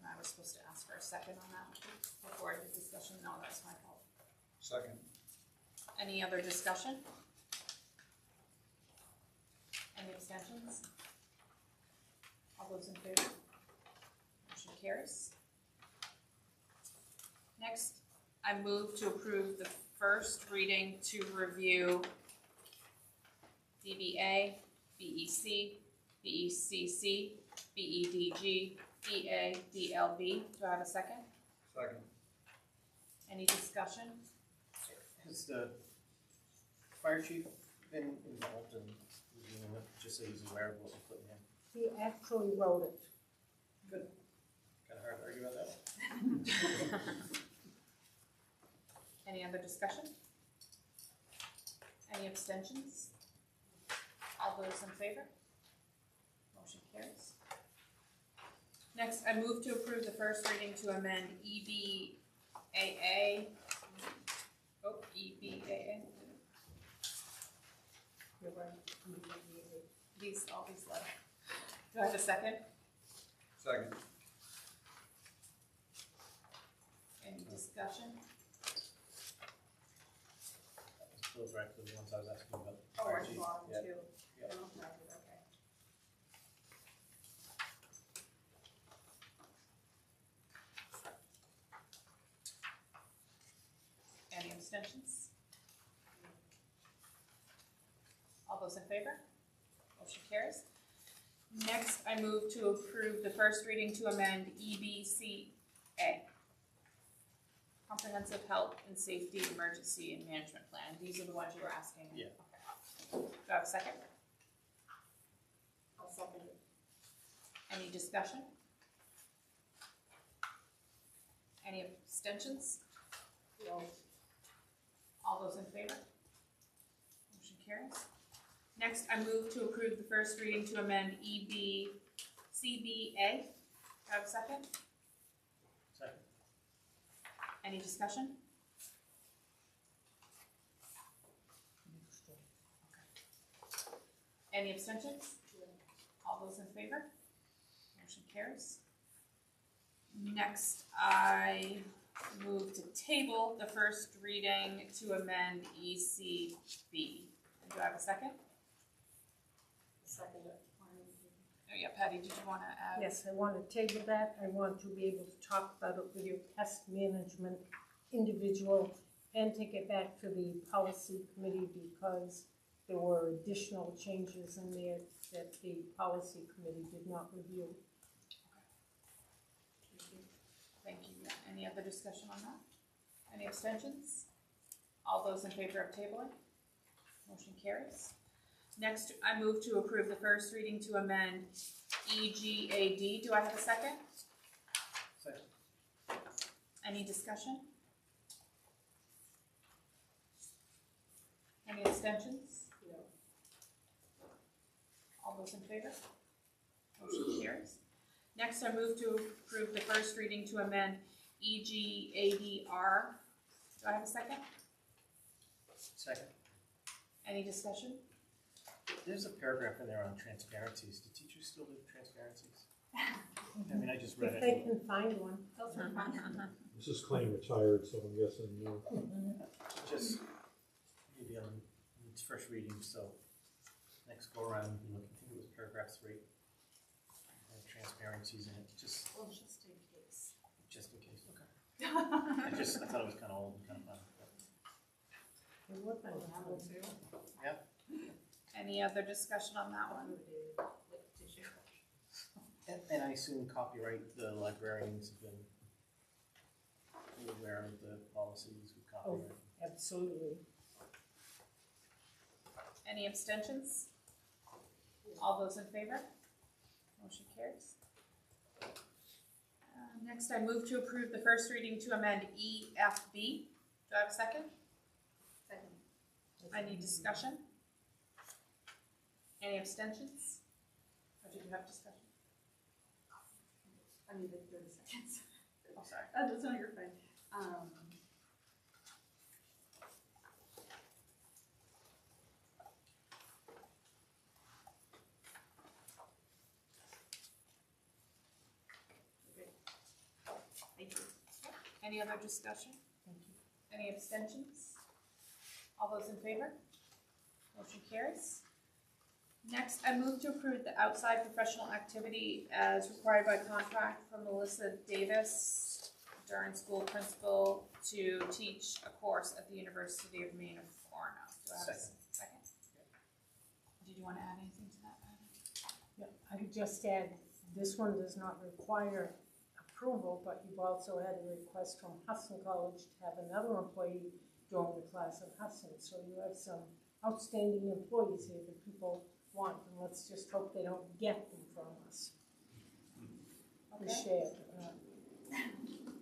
I was supposed to ask for a second on that before I did discussion. No, that's my fault. Second. Any other discussion? Any abstentions? All those in favor? Motion carries. Next, I move to approve the first reading to review DBA, BEC, BECC, BEDG, EA, DLB. Do I have a second? Second. Any discussion? Has the fire chief been involved in reviewing it, just so he's aware of what we're putting in? He actually wrote it. Good. Kind of hard to argue about that. Any other discussion? Any abstentions? All those in favor? Motion carries. Next, I move to approve the first reading to amend EBAA. Oh, EBAA. You're right. All these letters. Do I have a second? Second. Any discussion? Those are actually the ones I was asking about. Oh, Fire I chief. saw them Yeah. too. Yeah. They look like it, okay. Any abstentions? All those in favor? Motion carries. Next, I move to approve the first reading to amend EBCA. Comprehensive Health and Safety Emergency and Management Plan. These are the ones you were asking? Yeah. Okay. Do I have a second? I'll second it. Any discussion? Any abstentions? No. All those in favor? Motion carries. Next, I move to approve the first reading to amend EBCBA. Do I have a second? Second. Any discussion? Any abstentions? All those in favor? Motion carries. Next, I move to table the first reading to amend ECB. Do I have a second? Second it. Oh yeah, Patty, did you want to add? Yes, I want to table that. I want to be able to talk about it with your pest management individual and take it back to the policy committee because there were additional changes in there that the policy committee did not review. Thank you. Any other discussion on that? Any abstentions? All those in favor of tabling? Motion carries. Next, I move to approve the first reading to amend EGAD. Do I have a second? Second. Any discussion? Any abstentions? No. All those in favor? Motion carries. Next, I move to approve the first reading to amend EGADR. Do I have a second? Second. Any discussion? There's a paragraph in there on transparencies. Do teachers still do transparencies? I mean, I just read If they it. can find one. Those are fun. This is claim retired, so I'm guessing, Just maybe on its first reading, so next go around, we look, I think it was paragraph 3. Transparencies in it, just Well, just in case. in case. Okay. I thought it was kind of old and kind of fun. It was nice. Any other discussion on that one? And I assume copyright, the librarians have been aware of the policies with copyright. Absolutely. Any abstentions? All those in favor? Motion carries. Next, I move to approve the first reading to amend EFB. Do I have a second? Second. Any discussion? Any abstentions? Or did you have discussion? I need 30 seconds. Oh, sorry. That's not your fine. Thank you. Any other discussion? Thank you. Any abstentions? All those in favor? Motion carries. Next, I move to approve the outside professional activity as required by contract for Melissa Davis, Durham School Principal, to teach a course at the University of Maine of Orono. Do I have a second? Did you want to add anything to that, Adam? Yeah, I would just add, this one does not require approval, but you've also had a request from Hudson College to have another employee join the class at Hudson. So you have some outstanding employees here that people want, and let's just hope they don't get them from us. We Okay. share.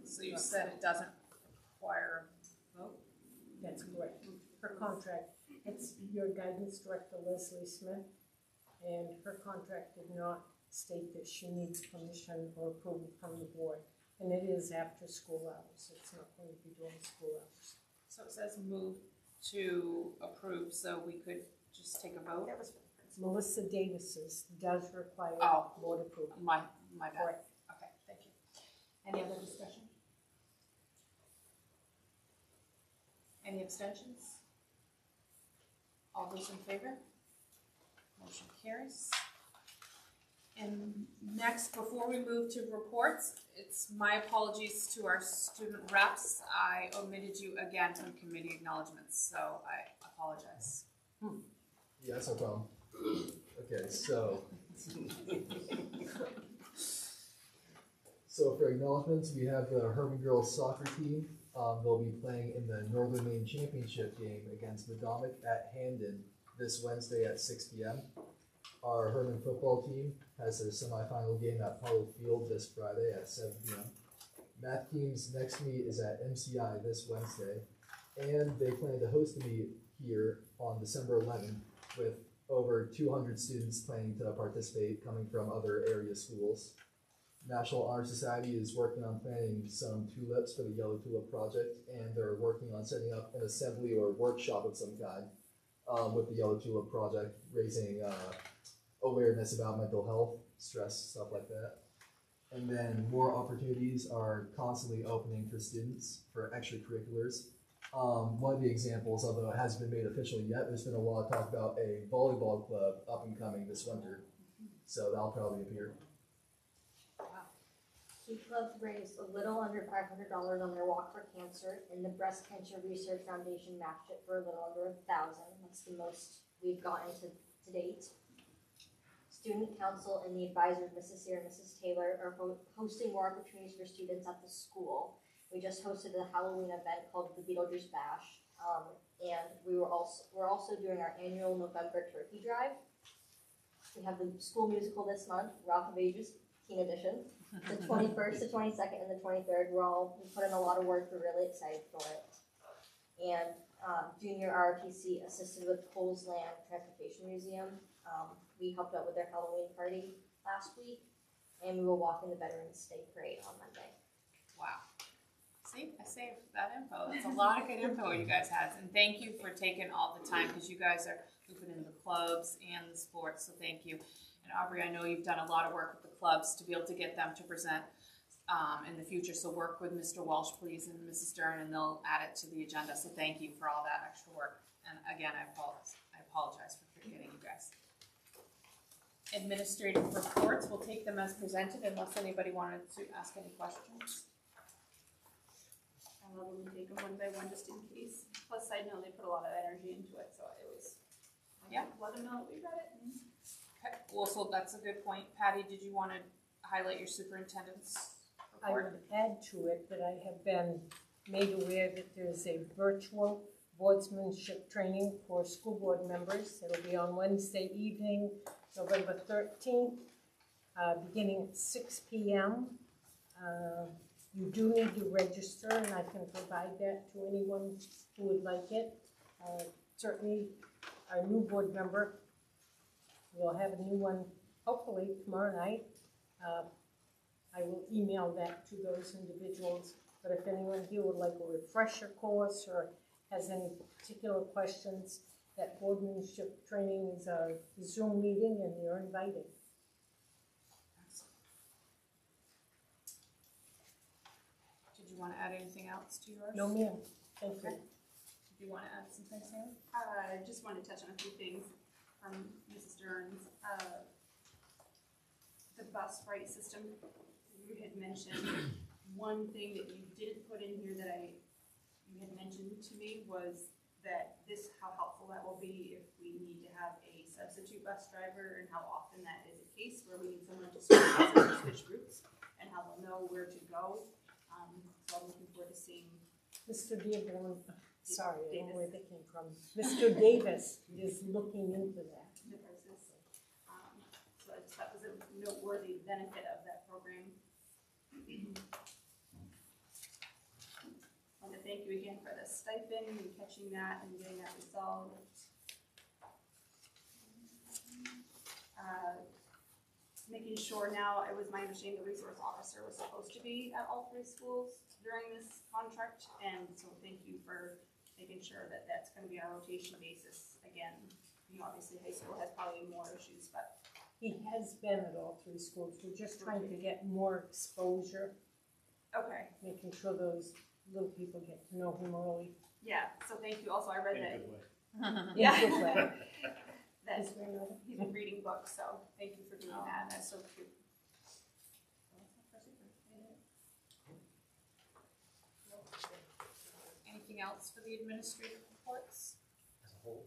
So you said it doesn't require a vote? That's correct. Her contract, it's your guidance director, Leslie Smith, and her contract did not state that she needs permission or approval from the board. And it is after school hours. It's not going to be during school hours. So it says move to approve, so we could just take a vote? That was Melissa Davis's does require Oh. board approval. My bad. Correct. Okay, thank you. Any other discussion? Any abstentions? All those in favor? Motion carries. And next, before we move to reports, it's my apologies to our student reps. I omitted you again from committee acknowledgements, so I apologize. Yeah, that's no problem. Okay, so for acknowledgements, we have the Hermon girls soccer team. They'll be playing in the Northern Maine Championship game against Madomic at Hamden this Wednesday at 6 p.m. Our Hermon football team has their semifinal game at Pollock Field this Friday at 7 p.m. Math team's next meet is at MCI this Wednesday, and they plan to host the meet here on December 11th with over 200 students planning to participate coming from other area schools. National Honor Society is working on planning some tulips for the Yellow Tulip Project, and they're working on setting up an assembly or workshop of some kind with the Yellow Tulip Project, raising awareness about mental health, stress, stuff like that. And then more opportunities are constantly opening for students for extracurriculars. One of the examples, although it hasn't been made official yet, there's been a lot of talk about a volleyball club up and coming this winter. So that'll probably appear. Two clubs raised a little under $500 on their Walk for Cancer, and the Breast Cancer Research Foundation matched it for a little under $1,000. That's the most we've gotten to date. Student Council and the advisors, Mrs. Sear and Mrs. Taylor, are hosting more opportunities for students at the school. We just hosted a Halloween event called the Beetlejuice Bash, and we're also doing our annual November turkey drive. We have the school musical this month, Rock of Ages, Teen Edition. The 21st, the 22nd, and the 23rd. We put in a lot of work. We're really excited for it. And Junior ROTC assisted with Coles Land Transportation Museum. We helped out with their Halloween party last week, and we will walk in the Veterans Day Parade on Monday. Wow. See, I saved that info. That's a lot of good info you guys had. And thank you for taking all the time, because you guys are moving into the clubs and the sports, so thank you. And Aubrey, I know you've done a lot of work with the clubs to be able to get them to present in the future. So work with Mr. Walsh, please, and Mrs. Dern, and they'll add it to the agenda. So thank you for all that extra work. And again, I apologize for forgetting you guys. Administrative reports, we'll take them as presented unless anybody wanted to ask any questions. tell them to take them one by one just in case. Plus, I know they put a lot of energy into it, so it was, Yeah. let them know that we read it. Okay, well, so that's a good point. Patty, did you want to highlight your superintendent's I report? would add to it that I have been made aware that there's a virtual boardsmanship training for school board members. It'll be on Wednesday evening, November 13th, beginning at 6 p.m. You do need to register, and I can provide that to anyone who would like it. Certainly, our new board member, we'll have a new one hopefully tomorrow night. I will email that to those individuals, but if anyone here would like a refresher course or has any particular questions, that boardmanship training is a Zoom meeting and you're invited. Did you want to add anything else to yours? No, ma'am. Thank you. Okay. Did you want to add some things, Sarah? I just wanted to touch on a few things from Mrs. Stearns. The bus rate system, you had mentioned, one thing that you didn't put in here that you had mentioned to me was that how helpful that will be if we need to have a substitute bus driver and how often that is a case where we need someone to switch routes and how they'll know where to go. So I'm looking forward to seeing. Mr. Dearborn, sorry, I don't know where they came from. Mr. Davis is looking into that. The process. So I just thought was a noteworthy benefit of that program. I want to thank you again for the stipend and catching that and getting that resolved. Making sure now, it was my understanding the resource officer was supposed to be at all 3 schools during this contract, and so thank you for making sure that that's going to be on a rotation basis. Again, you know, obviously high school has probably more issues, but He has been at all 3 schools. We're just trying to get more exposure, okay, making sure those little people get to know him early. yeah. So thank you. Also, I read In a that. good way. Yeah. In a good way. That Is there another? he's been reading books, so thank you for doing that. That's so cute. Anything else for the administrative reports? As a whole.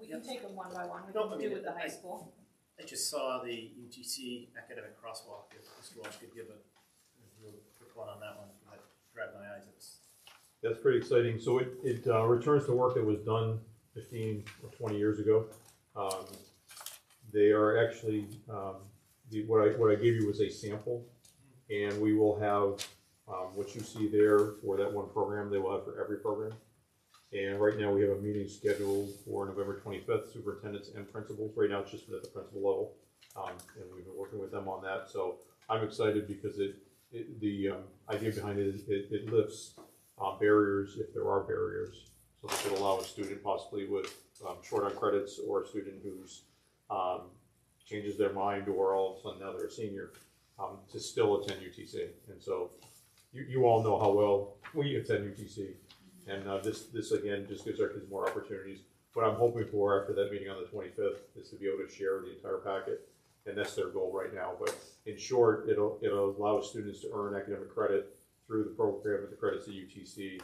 We can take them one by one. We No, can I do mean, with the high school. I just saw the UTC academic crosswalk. If the school could give a real quick one on that one, that grabbed my eyes. That's pretty exciting. So it returns to work that was done 15 or 20 years ago. They are actually, what I gave you was a sample, and we will have what you see there for that one program, they will have for every program. And right now we have a meeting scheduled for November 25th, superintendents and principals. Right now it's just at the principal level, and we've been working with them on that. So I'm excited because the idea behind it is it lifts barriers if there are barriers. So this would allow a student possibly with short on credits or a student who's changes their mind or all of a sudden now they're a senior to still attend UTC. And so you all know how well we attend UTC. And this again just gives our kids more opportunities. What I'm hoping for after that meeting on the 25th is to be able to share the entire packet. And that's their goal right now. But in short, it'll allow students to earn academic credit through the program and the credits at UTC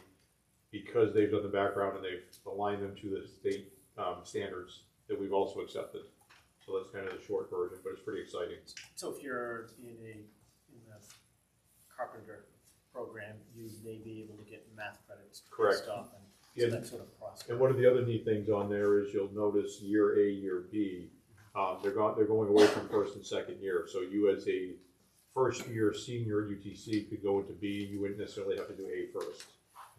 because they've done the background and they've aligned them to the state standards that we've also accepted. So that's kind of the short version, but it's pretty exciting. So if you're in the carpenter program, you may be able to get math credits. Correct. Stuff and so that sort of process. And one of the other neat things on there is you'll notice year A, year B, they're going away from first and second year. So you as a first year senior at UTC could go into B, you wouldn't necessarily have to do A first.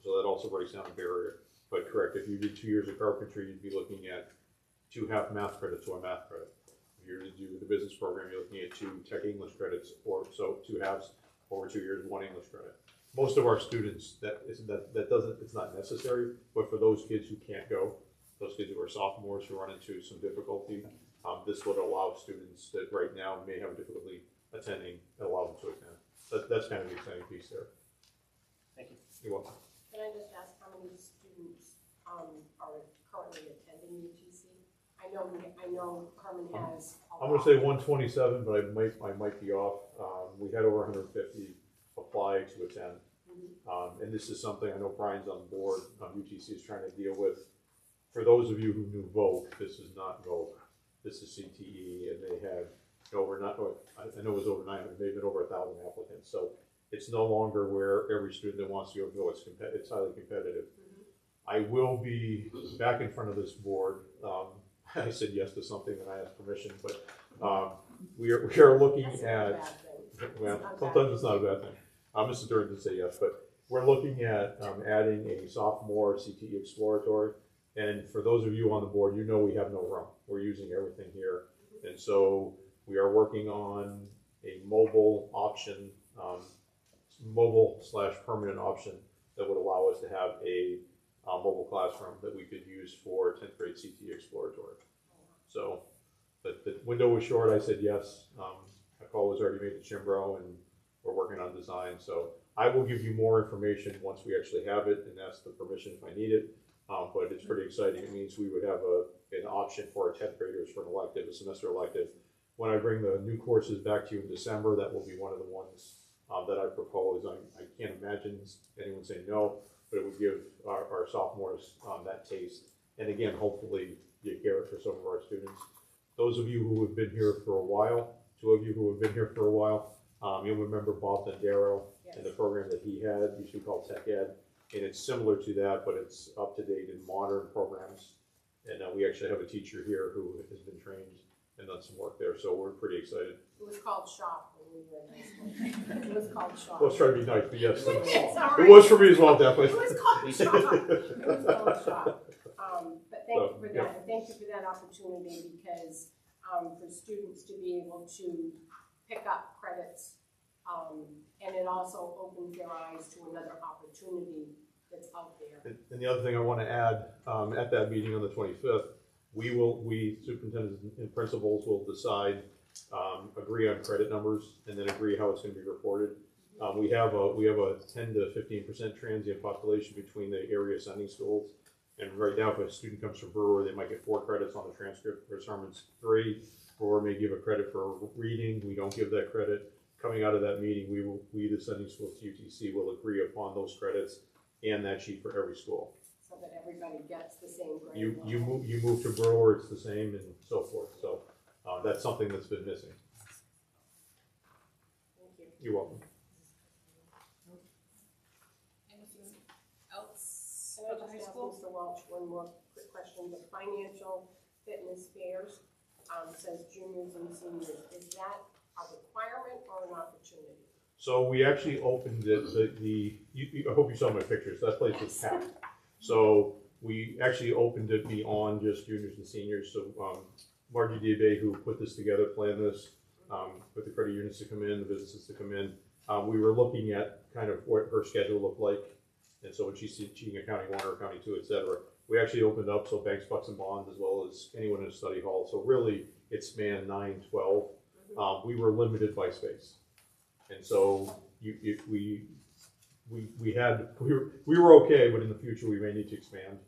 So that also breaks down a barrier. But correct, if you did 2 years of carpentry, you'd be looking at 2 half math credits or a math credit. If you're to do the business program, you're looking at 2 tech English credits, or so 2 halves over 2 years, 1 English credit. Most of our students, it's not necessary, but for those kids who can't go, those kids who are sophomores who run into some difficulty, this would allow students that right now may have difficulty attending, allow them to attend. That's kind of the exciting piece there. Thank you. You're welcome. Can I just ask how many students are currently attending UTC? I know Hermon has a I'm lot. going to say 127, but I might be off. We had over 150 apply to attend. And this is something I know Brian's on board, UTC is trying to deal with. For those of you who knew Vogue, this is not Vogue. This is CTE, and they had over, I know it was over 900, maybe over 1,000 applicants. So it's no longer where every student that wants to go, it's highly competitive. I will be back in front of this board. I said yes to something and I asked permission, but we are looking at, well, sometimes it's not a bad thing. Mr. Durden did say yes, but we're looking at adding a sophomore CTE exploratory. And for those of you on the board, you know we have no room. We're using everything here. And so we are working on a mobile option, mobile/permanent option that would allow us to have a mobile classroom that we could use for 10th grade CTE exploratory. So the window was short. I said yes. A call was already made to Chimbro, and we're working on design. So I will give you more information once we actually have it and ask the permission if I need it. But it's pretty exciting. It means we would have an option for our 10th graders for an elective, a semester elective. When I bring the new courses back to you in December, that will be one of the ones that I propose. I can't imagine anyone saying no, but it would give our sophomores that taste. And again, hopefully you care it for some of our students. Those of you who have been here for a while, 2 of you who have been here for a while, you'll remember Bob Dendero and the program that he had, used to be called Tech Ed. And it's similar to that, but it's up to date in modern programs. And we actually have a teacher here who has been trained and done some work there, so we're pretty excited. It was called Shop when we were in high school. It was called Shop. Let's try to be nice, but yes, Right. it was for me as well, definitely. It was called Shop. It was called Shop. But thank you for that, and thank you for that opportunity, because for students to be able to pick up credits, and it also opens their eyes to another opportunity that's out there. And the other thing I want to add, at that meeting on the 25th, we superintendents and principals will decide, agree on credit numbers, and then agree how it's going to be reported. We have a 10 to 15% transient population between the area sending schools. And right now, if a student comes from Brewer, they might get 4 credits on the transcript, whereas Hermon's 3. Brewer may give a credit for reading. We don't give that credit. Coming out of that meeting, we the sending schools to UTC will agree upon those credits and that sheet for every school. So that everybody gets the same grade. You move to Brewer, it's the same, and so forth. So that's something that's been missing. Thank you. You're welcome. Anything else Can I for the high just ask school? Mr. Welch one more quick question? The financial fitness fairs says juniors and seniors. Is that a requirement or an opportunity? So we actually opened it, I hope you saw my pictures, that place was packed. So we actually opened it beyond just juniors and seniors. So Margie Diabé, who put this together, planned this, with the credit unions to come in, the businesses to come in. We were looking at kind of what her schedule looked like. And so when she's teaching accounting 1 or accounting 2, et cetera, we actually opened up so banks, bucks, and bonds, as well as anyone in a study hall. So really, it spanned 9-12. We were limited by space. And so we were okay, but in the future we may need to expand.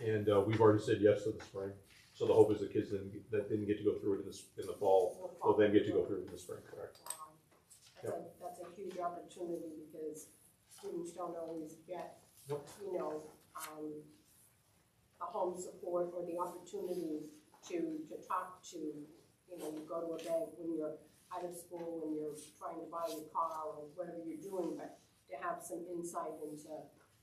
And we've already said yes to the spring. So the hope is the kids that didn't get to go through it in the fall will then get to go through it in the spring, correct? That's a huge opportunity, because students don't always get, the home support or the opportunity to talk to, you go to a bank when you're out of school, when you're trying to buy your car or whatever you're doing, but to have some insight into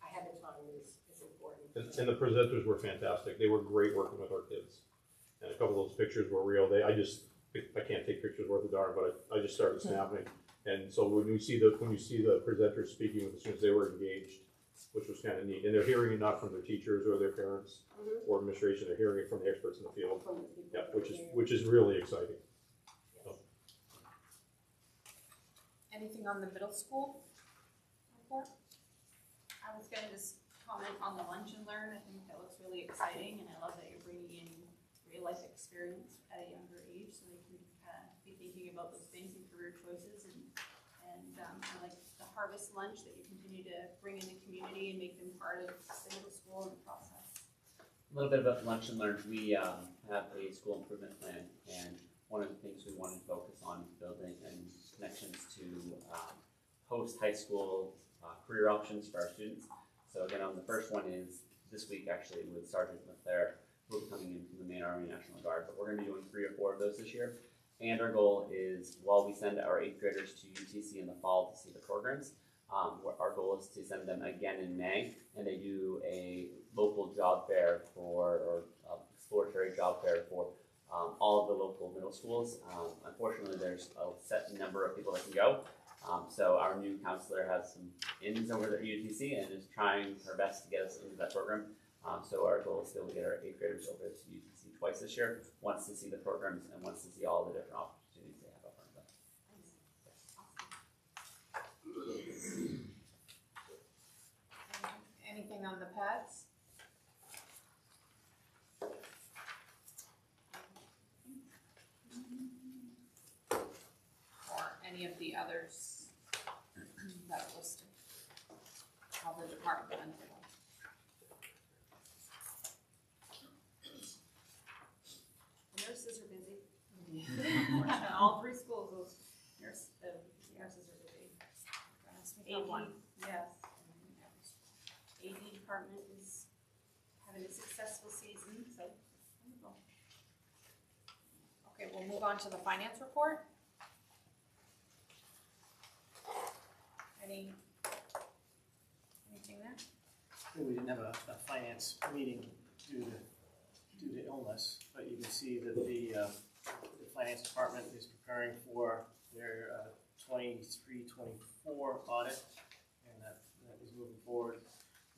ahead of time is important. And the presenters were fantastic. They were great working with our kids. And a couple of those pictures were real. I can't take pictures worth a darn, but I just started snapping. And so when you see the presenters speaking with the students, they were engaged, which was kind of neat. And they're hearing it not from their teachers or their parents or administration. They're hearing it from the experts in the field. Yeah, which is really exciting. So. Anything on the middle school report? I was gonna just comment on the lunch and learn. I think that looks really exciting, and I love that you're bringing in real life experience at a younger age, so they can kind of be thinking about those things and career choices, and I like the harvest lunch that you continue to bring in the community and make them part of the middle school and the process. A little bit about lunch and learn. We have a school improvement plan, and one of the things we wanted to focus on is building and connections to post high school career options for our students. So again, the first one is this week actually with Sergeant Leclerc, who will be coming in from the main Army National Guard, but we're going to be doing 3 or 4 of those this year. And our goal is, while we send our 8th graders to UTC in the fall to see the programs, our goal is to send them again in May, and they do a local job fair or exploratory job fair for all of the local middle schools. Unfortunately, there's a set number of people that can go. So our new counselor has some ins over at UTC and is trying her best to get us into that program. So our goal is still to get our 8th graders over to UTC twice this year, once to see the programs and once to see all the different opportunities they have up front of them. Anything on the pads? Or any of the others that are listed? All the department ones. Nurses are busy. All 3 schools, those nurses are busy. AD, yes. AD department is having a successful season, so. Okay, we'll move on to the finance report. Anything there? We didn't have a finance meeting due to illness, but you can see that the finance department is preparing for their 23-24 audit, and that is moving forward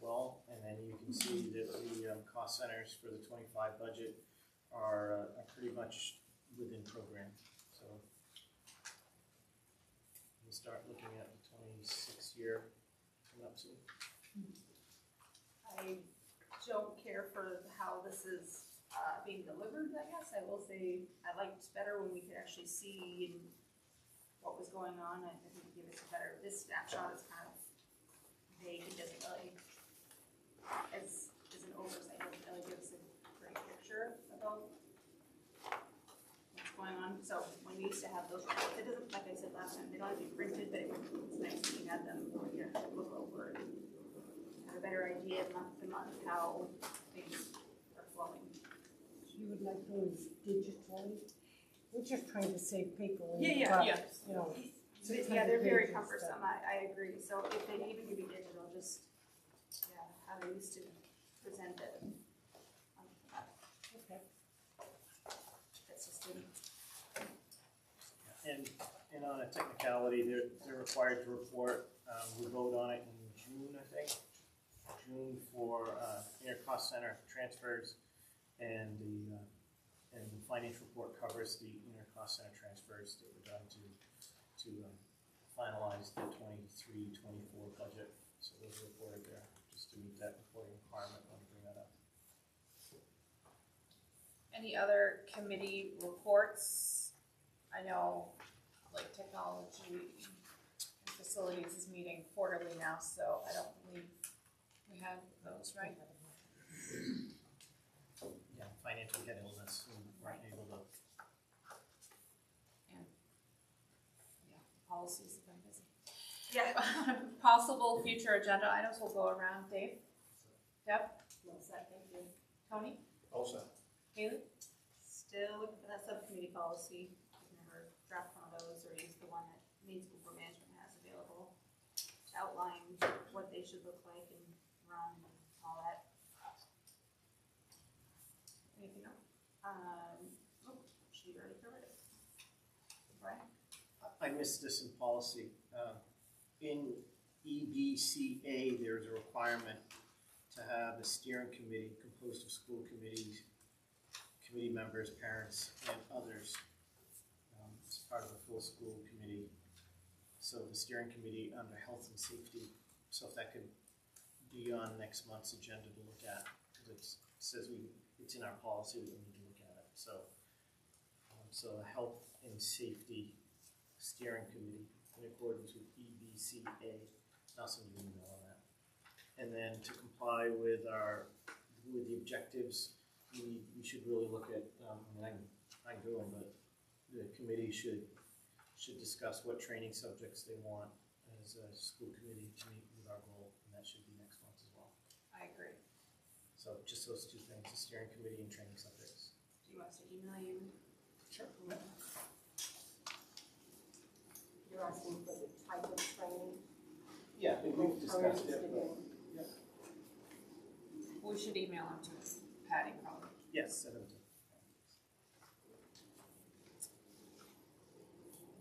well. And then you can see that the cost centers for the 25 budget are pretty much within program. So we'll start looking at the 26 year coming up soon. I don't care for how this is being delivered, I guess. I will say I liked better when we could actually see what was going on. I think it gave us a better, this snapshot is kind of vague and doesn't really, as an oversight, doesn't really give us a great picture about what's going on. So when we used to have those reports, it doesn't, like I said last time, they don't have to be printed, but it's nice when you have them for you to look over and have a better idea month to month how things are flowing. You would like those digitally? We're just trying to save paper. Yeah. You know, Yeah, they're very 600 pages, cumbersome, I agree. So if they even could be digital, just, how they used to present it. Okay. That's just it. And on a technicality, they're required to report. We vote on it in June, I think. June for inter-cost center transfers, and the finance report covers the inter-cost center transfers that were done to finalize the 23-24 budget. So those are reported there, just to meet that reporting requirement. I want to bring that up. Any other committee reports? I know, like, technology and facilities is meeting quarterly now, so I don't believe we have those, right? Yeah, financial had illness and weren't able to. And, yeah, policies have been busy. Yeah. Possible future agenda items, we'll go around. Dave? Deb? Well said, thank you. Tony? Also. Haley? Still looking for that subcommittee policy. I've never drafted one of those or used the one that main school board management has available to outline what they should look like and run and all that. Anything else? She already covered it. Right? I missed this in policy. In EBCA, there's a requirement to have a steering committee composed of school committees, committee members, parents, and others. It's part of the full school committee. So the steering committee under health and safety, so if that could be on next month's agenda to look at, because it says it's in our policy that we need to look at it. So the health and safety steering committee in accordance with EBCA. I'll send you an email on that. And then to comply with the objectives, we should really look at. I'm going, but the committee should discuss what training subjects they want as a school committee to meet with with our goal, and that should be next month as well. I agree. So just those two things, the steering committee and training subjects. Do you want us to email you? Sure. You're asking for the type of training? Yeah, we've discussed it, but, We should email them to Patty probably. yes, send them to.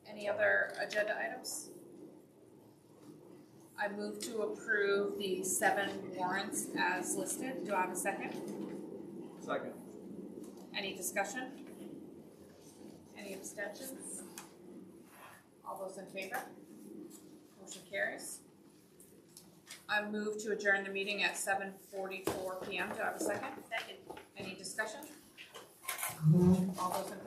Any other agenda items? I move to approve the 7 warrants as listed. Do I have a second? Second. Any discussion? Any abstentions? All those in favor? Motion carries. I move to adjourn the meeting at 7:44 PM. Do I have a second? Second. Any discussion? All those in favor?